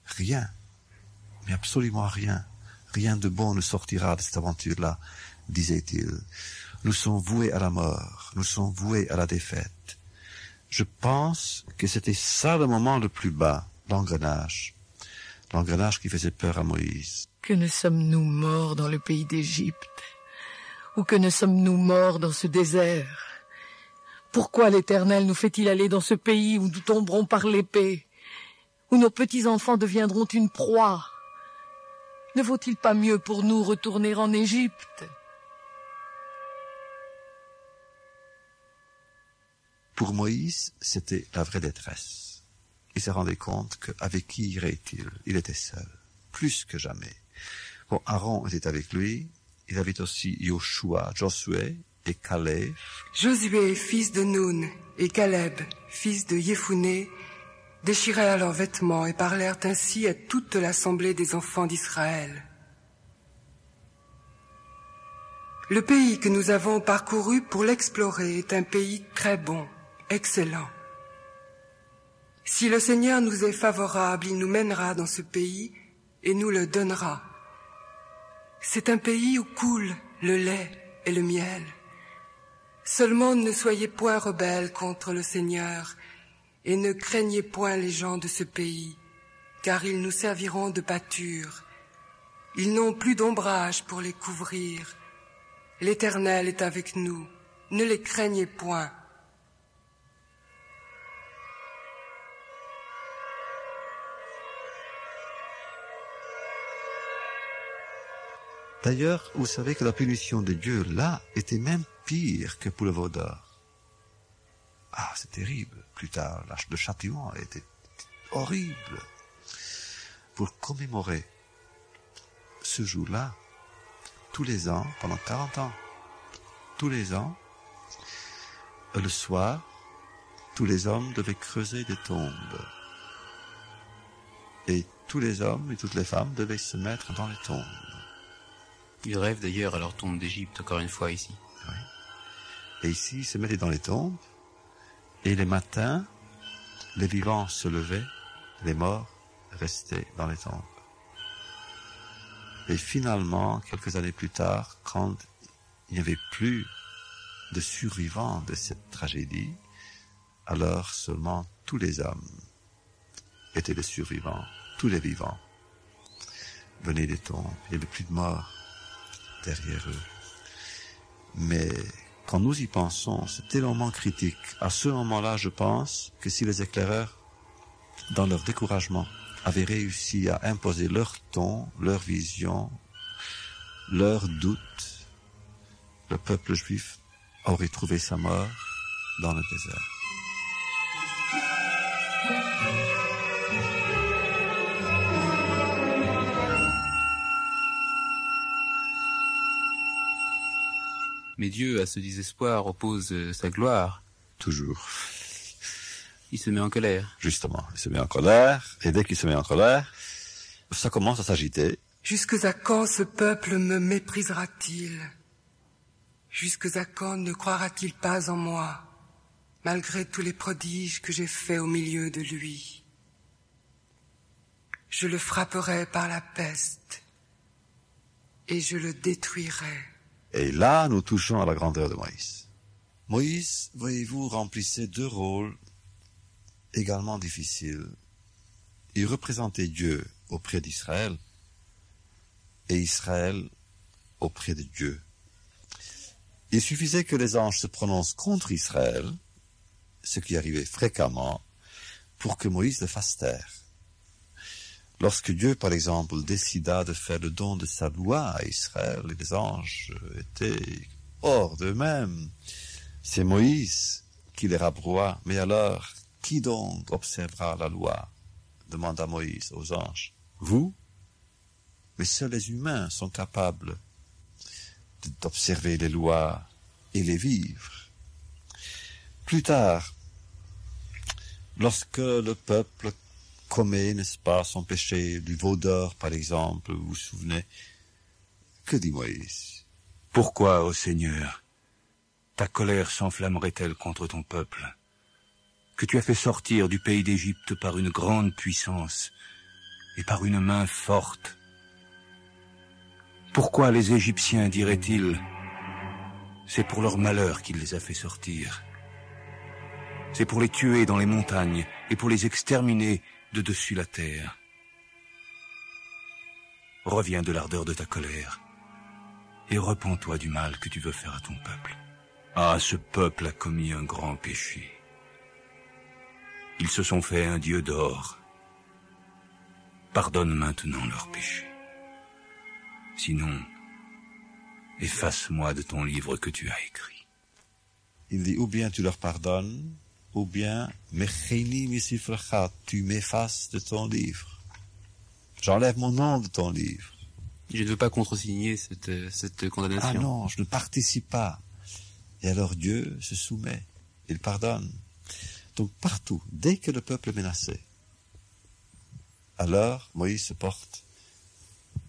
Speaker 3: Rien, mais absolument rien, rien de bon ne sortira de cette aventure-là, disait-il. Nous sommes voués à la mort, nous sommes voués à la défaite. Je pense que c'était ça le moment le plus bas, l'engrenage qui faisait peur à Moïse.
Speaker 1: Que ne sommes-nous morts dans le pays d'Égypte? Ou que ne sommes-nous morts dans ce désert? Pourquoi l'Éternel nous fait-il aller dans ce pays où nous tomberons par l'épée, où nos petits-enfants deviendront une proie? Ne vaut-il pas mieux pour nous retourner en Égypte?
Speaker 3: Pour Moïse, c'était la vraie détresse. Il se rendait compte qu'avec qui irait-il? Il était seul, plus que jamais. Bon, Aaron était avec lui, il avait aussi Josué et Caleb.
Speaker 6: Josué, fils de Nun, et Caleb, fils de Yéphouné, déchirèrent leurs vêtements et parlèrent ainsi à toute l'assemblée des enfants d'Israël. Le pays que nous avons parcouru pour l'explorer est un pays très bon, excellent. Si le Seigneur nous est favorable, il nous mènera dans ce pays et nous le donnera. C'est un pays où coule le lait et le miel. Seulement ne soyez point rebelles contre le Seigneur et ne craignez point les gens de ce pays, car ils nous serviront de pâture. Ils n'ont plus d'ombrage pour les couvrir. L'Éternel est avec nous, ne les craignez point.
Speaker 3: D'ailleurs, vous savez que la punition de Dieu, là, était même pire que pour le veau d'or. Ah, c'est terrible. Plus tard, le châtiment était horrible. Pour commémorer ce jour-là, tous les ans, pendant 40 ans, tous les ans, le soir, tous les hommes devaient creuser des tombes. Et tous les hommes et toutes les femmes devaient se mettre dans les tombes.
Speaker 5: Ils rêvent d'ailleurs à leur tombe d'Égypte, encore une fois, ici.
Speaker 3: Oui. Et ici, ils se mettaient dans les tombes, et les matins, les vivants se levaient, les morts restaient dans les tombes. Et finalement, quelques années plus tard, quand il n'y avait plus de survivants de cette tragédie, alors seulement tous les hommes étaient des survivants, tous les vivants venaient des tombes, il n'y avait plus de morts derrière eux. Mais quand nous y pensons, c'est tellement critique. À ce moment-là, je pense que si les éclaireurs, dans leur découragement, avaient réussi à imposer leur ton, leur vision, leurs doutes, le peuple juif aurait trouvé sa mort dans le désert.
Speaker 5: Mais Dieu, à ce désespoir, oppose sa gloire.
Speaker 3: Toujours.
Speaker 5: Il se met en colère.
Speaker 3: Justement, il se met en colère, et dès qu'il se met en colère, ça commence à s'agiter.
Speaker 6: Jusque à quand ce peuple me méprisera-t-il? Jusque à quand ne croira-t-il pas en moi, malgré tous les prodiges que j'ai faits au milieu de lui? Je le frapperai par la peste, et je le détruirai.
Speaker 3: Et là, nous touchons à la grandeur de Moïse. Moïse, voyez-vous, remplissait deux rôles également difficiles. Il représentait Dieu auprès d'Israël et Israël auprès de Dieu. Il suffisait que les anges se prononcent contre Israël, ce qui arrivait fréquemment, pour que Moïse le fasse taire. Lorsque Dieu, par exemple, décida de faire le don de sa loi à Israël, les anges étaient hors d'eux-mêmes. C'est Moïse qui les rabroua. Mais alors, qui donc observera la loi? Demanda Moïse aux anges. Vous? Mais seuls les humains sont capables d'observer les lois et les vivre. Plus tard, lorsque le peuple commet, n'est-ce pas, son péché du veau d'or, par exemple, vous vous souvenez, que dit Moïse?
Speaker 2: Pourquoi, ô Seigneur, ta colère s'enflammerait-elle contre ton peuple, que tu as fait sortir du pays d'Égypte par une grande puissance et par une main forte? Pourquoi les Égyptiens diraient-ils, c'est pour leur malheur qu'il les a fait sortir? C'est pour les tuer dans les montagnes et pour les exterminer de dessus la terre. Reviens de l'ardeur de ta colère et repens-toi du mal que tu veux faire à ton peuple. Ah, ce peuple a commis un grand péché. Ils se sont fait un dieu d'or. Pardonne maintenant leur péché. Sinon, efface-moi de ton livre que tu as écrit.
Speaker 3: Il dit, ou bien tu leur pardonnes, ou bien, mecheni misifrachat, tu m'effaces de ton livre. J'enlève mon nom de ton livre.
Speaker 5: Je ne veux pas contresigner cette condamnation.
Speaker 3: Ah non, je ne participe pas. Et alors Dieu se soumet, il pardonne. Donc partout, dès que le peuple est menacé, alors Moïse se porte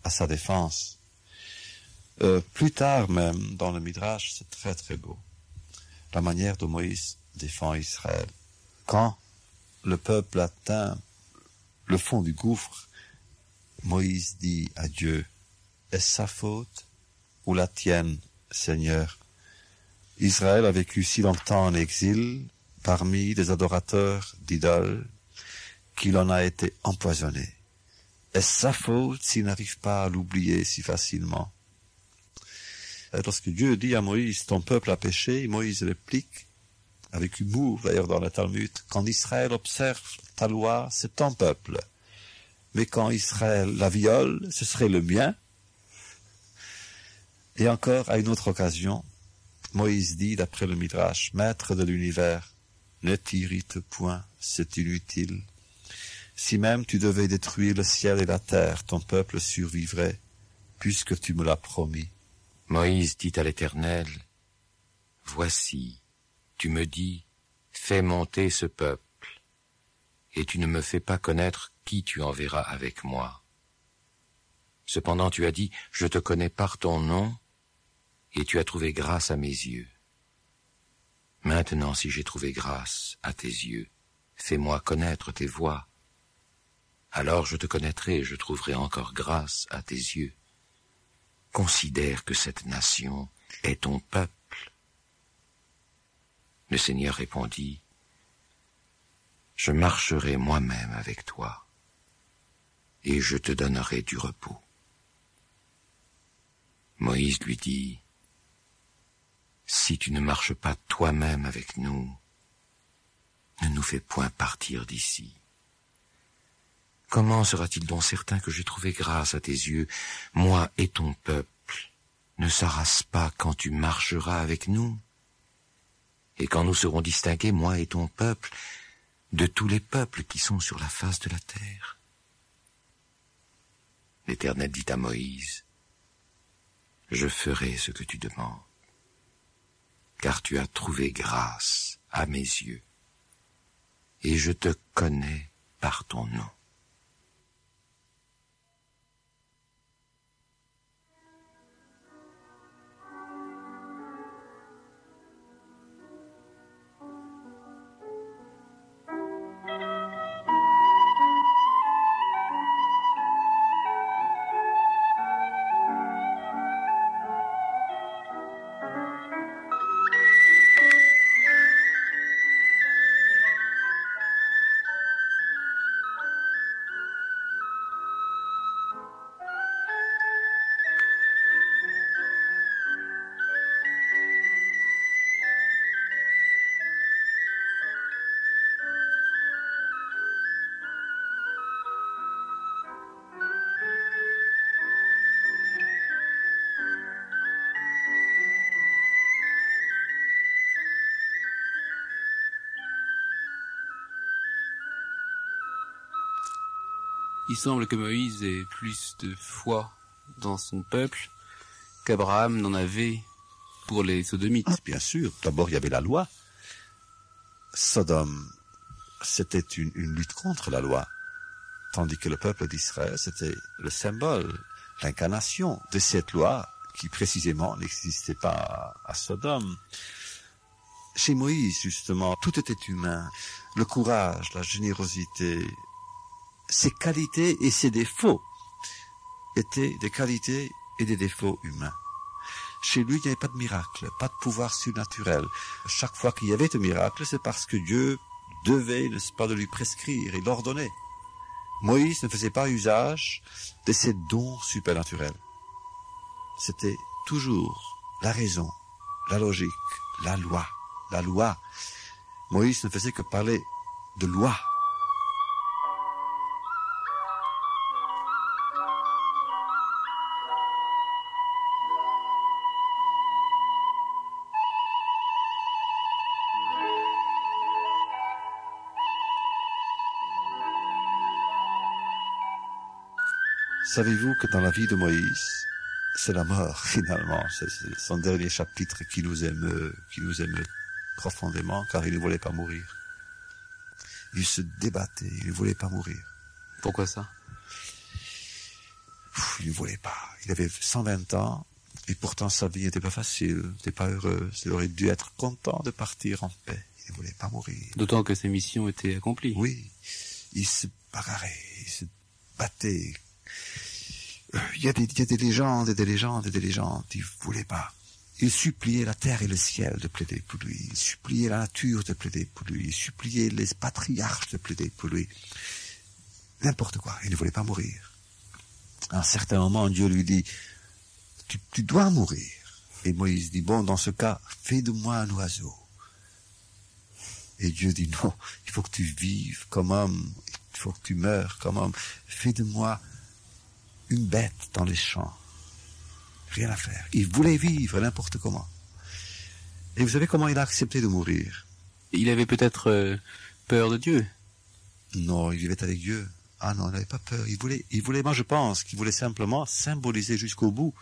Speaker 3: à sa défense. Plus tard même, dans le Midrash, c'est très très beau. La manière dont Moïse défend Israël. Quand le peuple atteint le fond du gouffre, Moïse dit à Dieu, est-ce sa faute ou la tienne, Seigneur? Israël a vécu si longtemps en exil, parmi des adorateurs d'idoles, qu'il en a été empoisonné. Est-ce sa faute s'il n'arrive pas à l'oublier si facilement? Et lorsque Dieu dit à Moïse, ton peuple a péché, Moïse réplique, avec humour d'ailleurs dans le Talmud, quand Israël observe ta loi, c'est ton peuple. Mais quand Israël la viole, ce serait le mien. Et encore, à une autre occasion, Moïse dit, d'après le Midrash, Maître de l'univers, ne t'irrite point, c'est inutile. Si même tu devais détruire le ciel et la terre, ton peuple survivrait, puisque tu me l'as promis.
Speaker 4: Moïse dit à l'Éternel, voici, tu me dis, fais monter ce peuple, et tu ne me fais pas connaître qui tu enverras avec moi. Cependant tu as dit, je te connais par ton nom, et tu as trouvé grâce à mes yeux. Maintenant, si j'ai trouvé grâce à tes yeux, fais-moi connaître tes voies. Alors je te connaîtrai et je trouverai encore grâce à tes yeux. Considère que cette nation est ton peuple. Le Seigneur répondit, je marcherai moi-même avec toi, et je te donnerai du repos. Moïse lui dit, si tu ne marches pas toi-même avec nous, ne nous fais point partir d'ici. Comment sera-t-il donc certain que j'ai trouvé grâce à tes yeux, moi et ton peuple? Ne s'arrasse pas quand tu marcheras avec nous, et quand nous serons distingués, moi et ton peuple, de tous les peuples qui sont sur la face de la terre. L'Éternel dit à Moïse, je ferai ce que tu demandes, car tu as trouvé grâce à mes yeux, et je te connais par ton nom.
Speaker 5: Il semble que Moïse ait plus de foi dans son peuple qu'Abraham n'en avait pour les Sodomites.
Speaker 3: Ah, bien sûr, d'abord il y avait la loi. Sodome, c'était une lutte contre la loi, tandis que le peuple d'Israël, c'était le symbole, l'incarnation de cette loi qui précisément n'existait pas à Sodome. Chez Moïse, justement, tout était humain. Le courage, la générosité, ses qualités et ses défauts étaient des qualités et des défauts humains. Chez lui, il n'y avait pas de miracle, pas de pouvoir surnaturel. Chaque fois qu'il y avait un miracle, c'est parce que Dieu devait, n'est-ce pas, de lui prescrire et l'ordonner. Moïse ne faisait pas usage de ses dons supernaturels. C'était toujours la raison, la logique, la loi. La loi. Moïse ne faisait que parler de loi. Savez-vous que dans la vie de Moïse, c'est la mort finalement, c'est son dernier chapitre qui nous émeut profondément, car il ne voulait pas mourir. Il se débattait, il ne voulait pas mourir.
Speaker 5: Pourquoi ça?
Speaker 3: Il ne voulait pas. Il avait 120 ans, et pourtant sa vie n'était pas facile, n'était pas heureuse. Il aurait dû être content de partir en paix. Il ne voulait pas mourir.
Speaker 5: D'autant que ses missions étaient accomplies.
Speaker 3: Oui, il se bagarrait, il se battait. Il y a des légendes et des légendes et des légendes. Il ne voulait pas. Il suppliait la terre et le ciel de plaider pour lui. Il suppliait la nature de plaider pour lui. Il suppliait les patriarches de plaider pour lui. N'importe quoi. Il ne voulait pas mourir. À un certain moment, Dieu lui dit, tu dois mourir. Et Moïse dit, bon, dans ce cas, fais de moi un oiseau. Et Dieu dit, non, il faut que tu vives comme homme. Il faut que tu meures comme homme. Fais de moi une bête dans les champs. Rien à faire. Il voulait vivre n'importe comment. Et vous savez comment il a accepté de mourir?
Speaker 5: Il avait peut-être peur de Dieu.
Speaker 3: Non, il vivait avec Dieu. Ah non, il n'avait pas peur. Il voulait, moi je pense qu'il voulait simplement symboliser jusqu'au bout.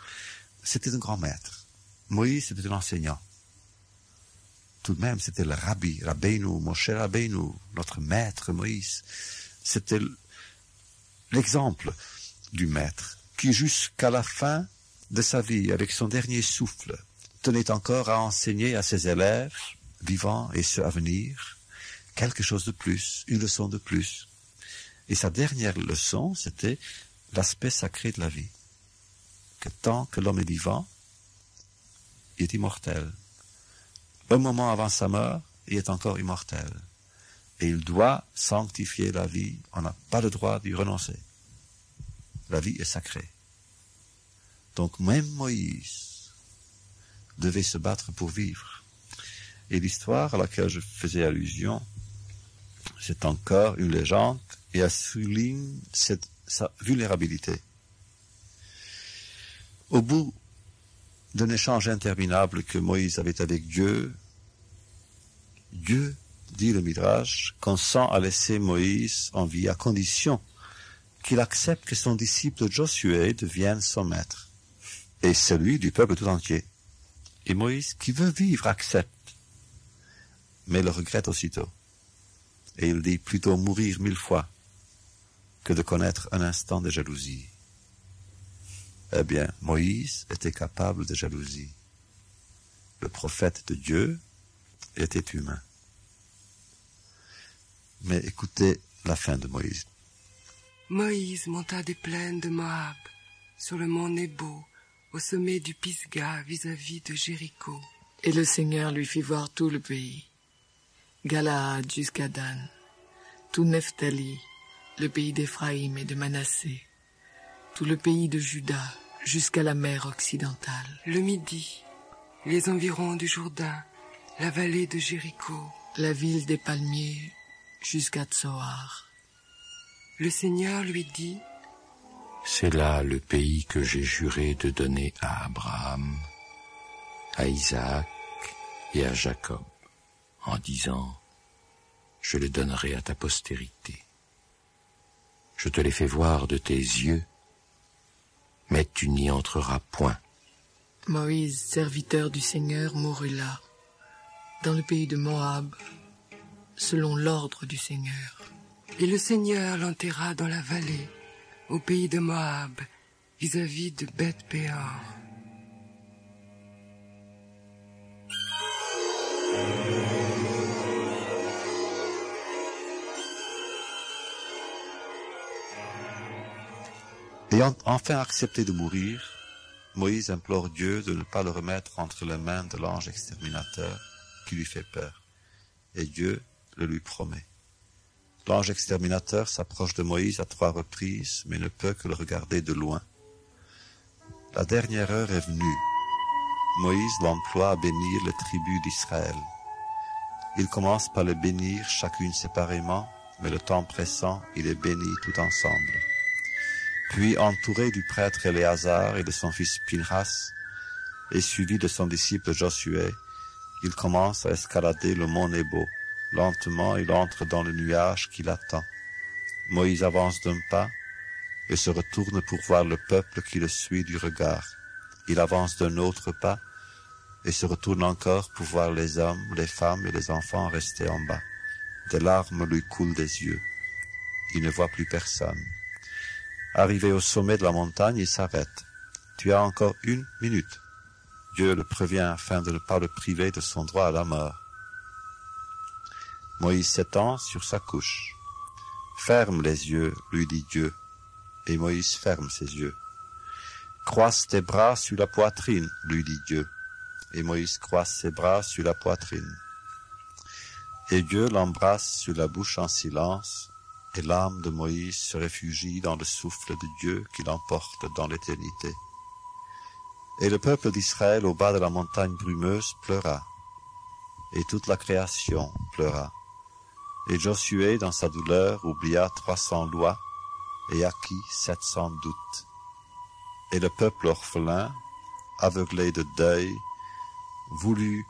Speaker 3: C'était un grand maître. Moïse, c'était un enseignant. Tout de même, c'était le Rabbi, Rabbeinu, Moshe Rabbeinu, notre maître Moïse. C'était l'exemple du maître qui jusqu'à la fin de sa vie, avec son dernier souffle, tenait encore à enseigner à ses élèves, vivants et ceux à venir, quelque chose de plus, une leçon de plus. Et sa dernière leçon, c'était l'aspect sacré de la vie. Que tant que l'homme est vivant, il est immortel. Un moment avant sa mort, il est encore immortel. Et il doit sanctifier la vie. On n'a pas le droit d'y renoncer. La vie est sacrée. Donc même Moïse devait se battre pour vivre. Et l'histoire à laquelle je faisais allusion, c'est encore une légende et elle souligne sa vulnérabilité. Au bout d'un échange interminable que Moïse avait avec Dieu, Dieu, dit le Midrash, consent à laisser Moïse en vie à condition qu'il accepte que son disciple Josué devienne son maître, et celui du peuple tout entier. Et Moïse, qui veut vivre, accepte, mais le regrette aussitôt. Et il dit plutôt mourir 1000 fois que de connaître un instant de jalousie. Eh bien, Moïse était capable de jalousie. Le prophète de Dieu était humain. Mais écoutez la fin de Moïse.
Speaker 6: Moïse monta des plaines de Moab, sur le mont Nebo, au sommet du Pisga, vis-à-vis de Jéricho.
Speaker 1: Et le Seigneur lui fit voir tout le pays, Galaad jusqu'à Dan, tout Nephtali, le pays d'Éphraïm et de Manassé, tout le pays de Juda, jusqu'à la mer occidentale.
Speaker 6: Le Midi, les environs du Jourdain, la vallée de Jéricho.
Speaker 1: La ville des palmiers jusqu'à Tsoar.
Speaker 6: Le Seigneur lui dit,
Speaker 4: C'est là le pays que j'ai juré de donner à Abraham, à Isaac et à Jacob, en disant, je le donnerai à ta postérité. Je te l'ai fait voir de tes yeux, mais tu n'y entreras point.
Speaker 1: Moïse, serviteur du Seigneur, mourut là, dans le pays de Moab, selon l'ordre du Seigneur.
Speaker 6: Et le Seigneur l'enterra dans la vallée, au pays de Moab, vis-à-vis de Beth-péor.
Speaker 3: Ayant enfin accepté de mourir, Moïse implore Dieu de ne pas le remettre entre les mains de l'ange exterminateur qui lui fait peur. Et Dieu le lui promet. L'ange exterminateur s'approche de Moïse à 3 reprises, mais ne peut que le regarder de loin. La dernière heure est venue. Moïse l'emploie à bénir les tribus d'Israël. Il commence par les bénir chacune séparément, mais le temps pressant, il les bénit tout ensemble. Puis, entouré du prêtre Éléazar et de son fils Pinhas, et suivi de son disciple Josué, il commence à escalader le mont Nebo. Lentement, il entre dans le nuage qui l'attend. Moïse avance d'un pas et se retourne pour voir le peuple qui le suit du regard. Il avance d'un autre pas et se retourne encore pour voir les hommes, les femmes et les enfants restés en bas. Des larmes lui coulent des yeux. Il ne voit plus personne. Arrivé au sommet de la montagne, il s'arrête. « Tu as encore 1 minute. » Dieu le prévient afin de ne pas le priver de son droit à la mort. Moïse s'étend sur sa couche. « Ferme les yeux, lui dit Dieu. » Et Moïse ferme ses yeux. « Croise tes bras sur la poitrine, lui dit Dieu. » Et Moïse croise ses bras sur la poitrine. Et Dieu l'embrasse sur la bouche en silence, et l'âme de Moïse se réfugie dans le souffle de Dieu qui l'emporte dans l'éternité. Et le peuple d'Israël au bas de la montagne brumeuse pleura, et toute la création pleura. Et Josué, dans sa douleur, oublia 300 lois, et acquit 700 doutes. Et le peuple orphelin, aveuglé de deuil, voulut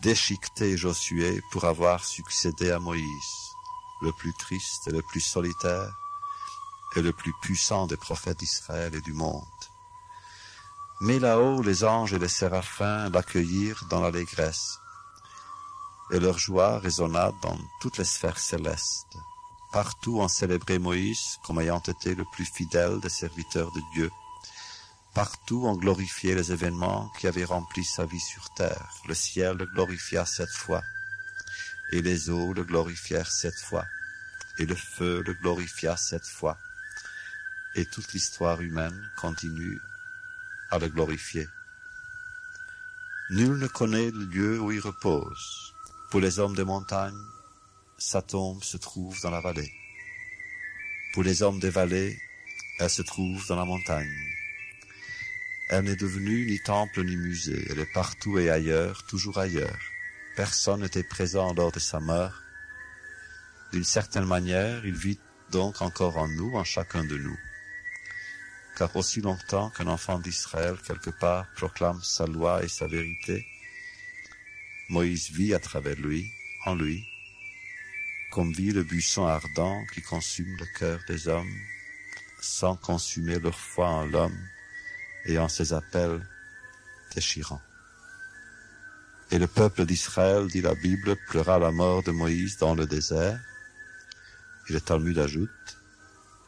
Speaker 3: déchiqueter Josué pour avoir succédé à Moïse, le plus triste et le plus solitaire, et le plus puissant des prophètes d'Israël et du monde. Mais là-haut, les anges et les séraphins l'accueillirent dans l'allégresse, et leur joie résonna dans toutes les sphères célestes. Partout on célébrait Moïse comme ayant été le plus fidèle des serviteurs de Dieu. Partout on glorifiait les événements qui avaient rempli sa vie sur terre. Le ciel le glorifia 7 fois, et les eaux le glorifièrent 7 fois, et le feu le glorifia 7 fois, et toute l'histoire humaine continue à le glorifier. Nul ne connaît le lieu où il repose. Pour les hommes des montagnes, sa tombe se trouve dans la vallée. Pour les hommes des vallées, elle se trouve dans la montagne. Elle n'est devenue ni temple ni musée, elle est partout et ailleurs, toujours ailleurs. Personne n'était présent lors de sa mort. D'une certaine manière, il vit donc encore en nous, en chacun de nous. Car aussi longtemps qu'un enfant d'Israël, quelque part, proclame sa loi et sa vérité, Moïse vit à travers lui, en lui, comme vit le buisson ardent qui consume le cœur des hommes, sans consumer leur foi en l'homme et en ses appels déchirants. Et le peuple d'Israël, dit la Bible, pleura la mort de Moïse dans le désert, Et le Talmud ajoute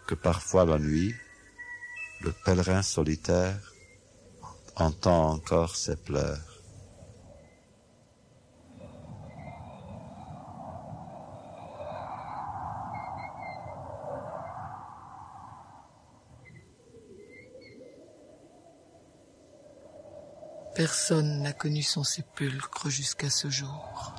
Speaker 3: que parfois la nuit, le pèlerin solitaire entend encore ses pleurs.
Speaker 1: Personne n'a connu son sépulcre jusqu'à ce jour.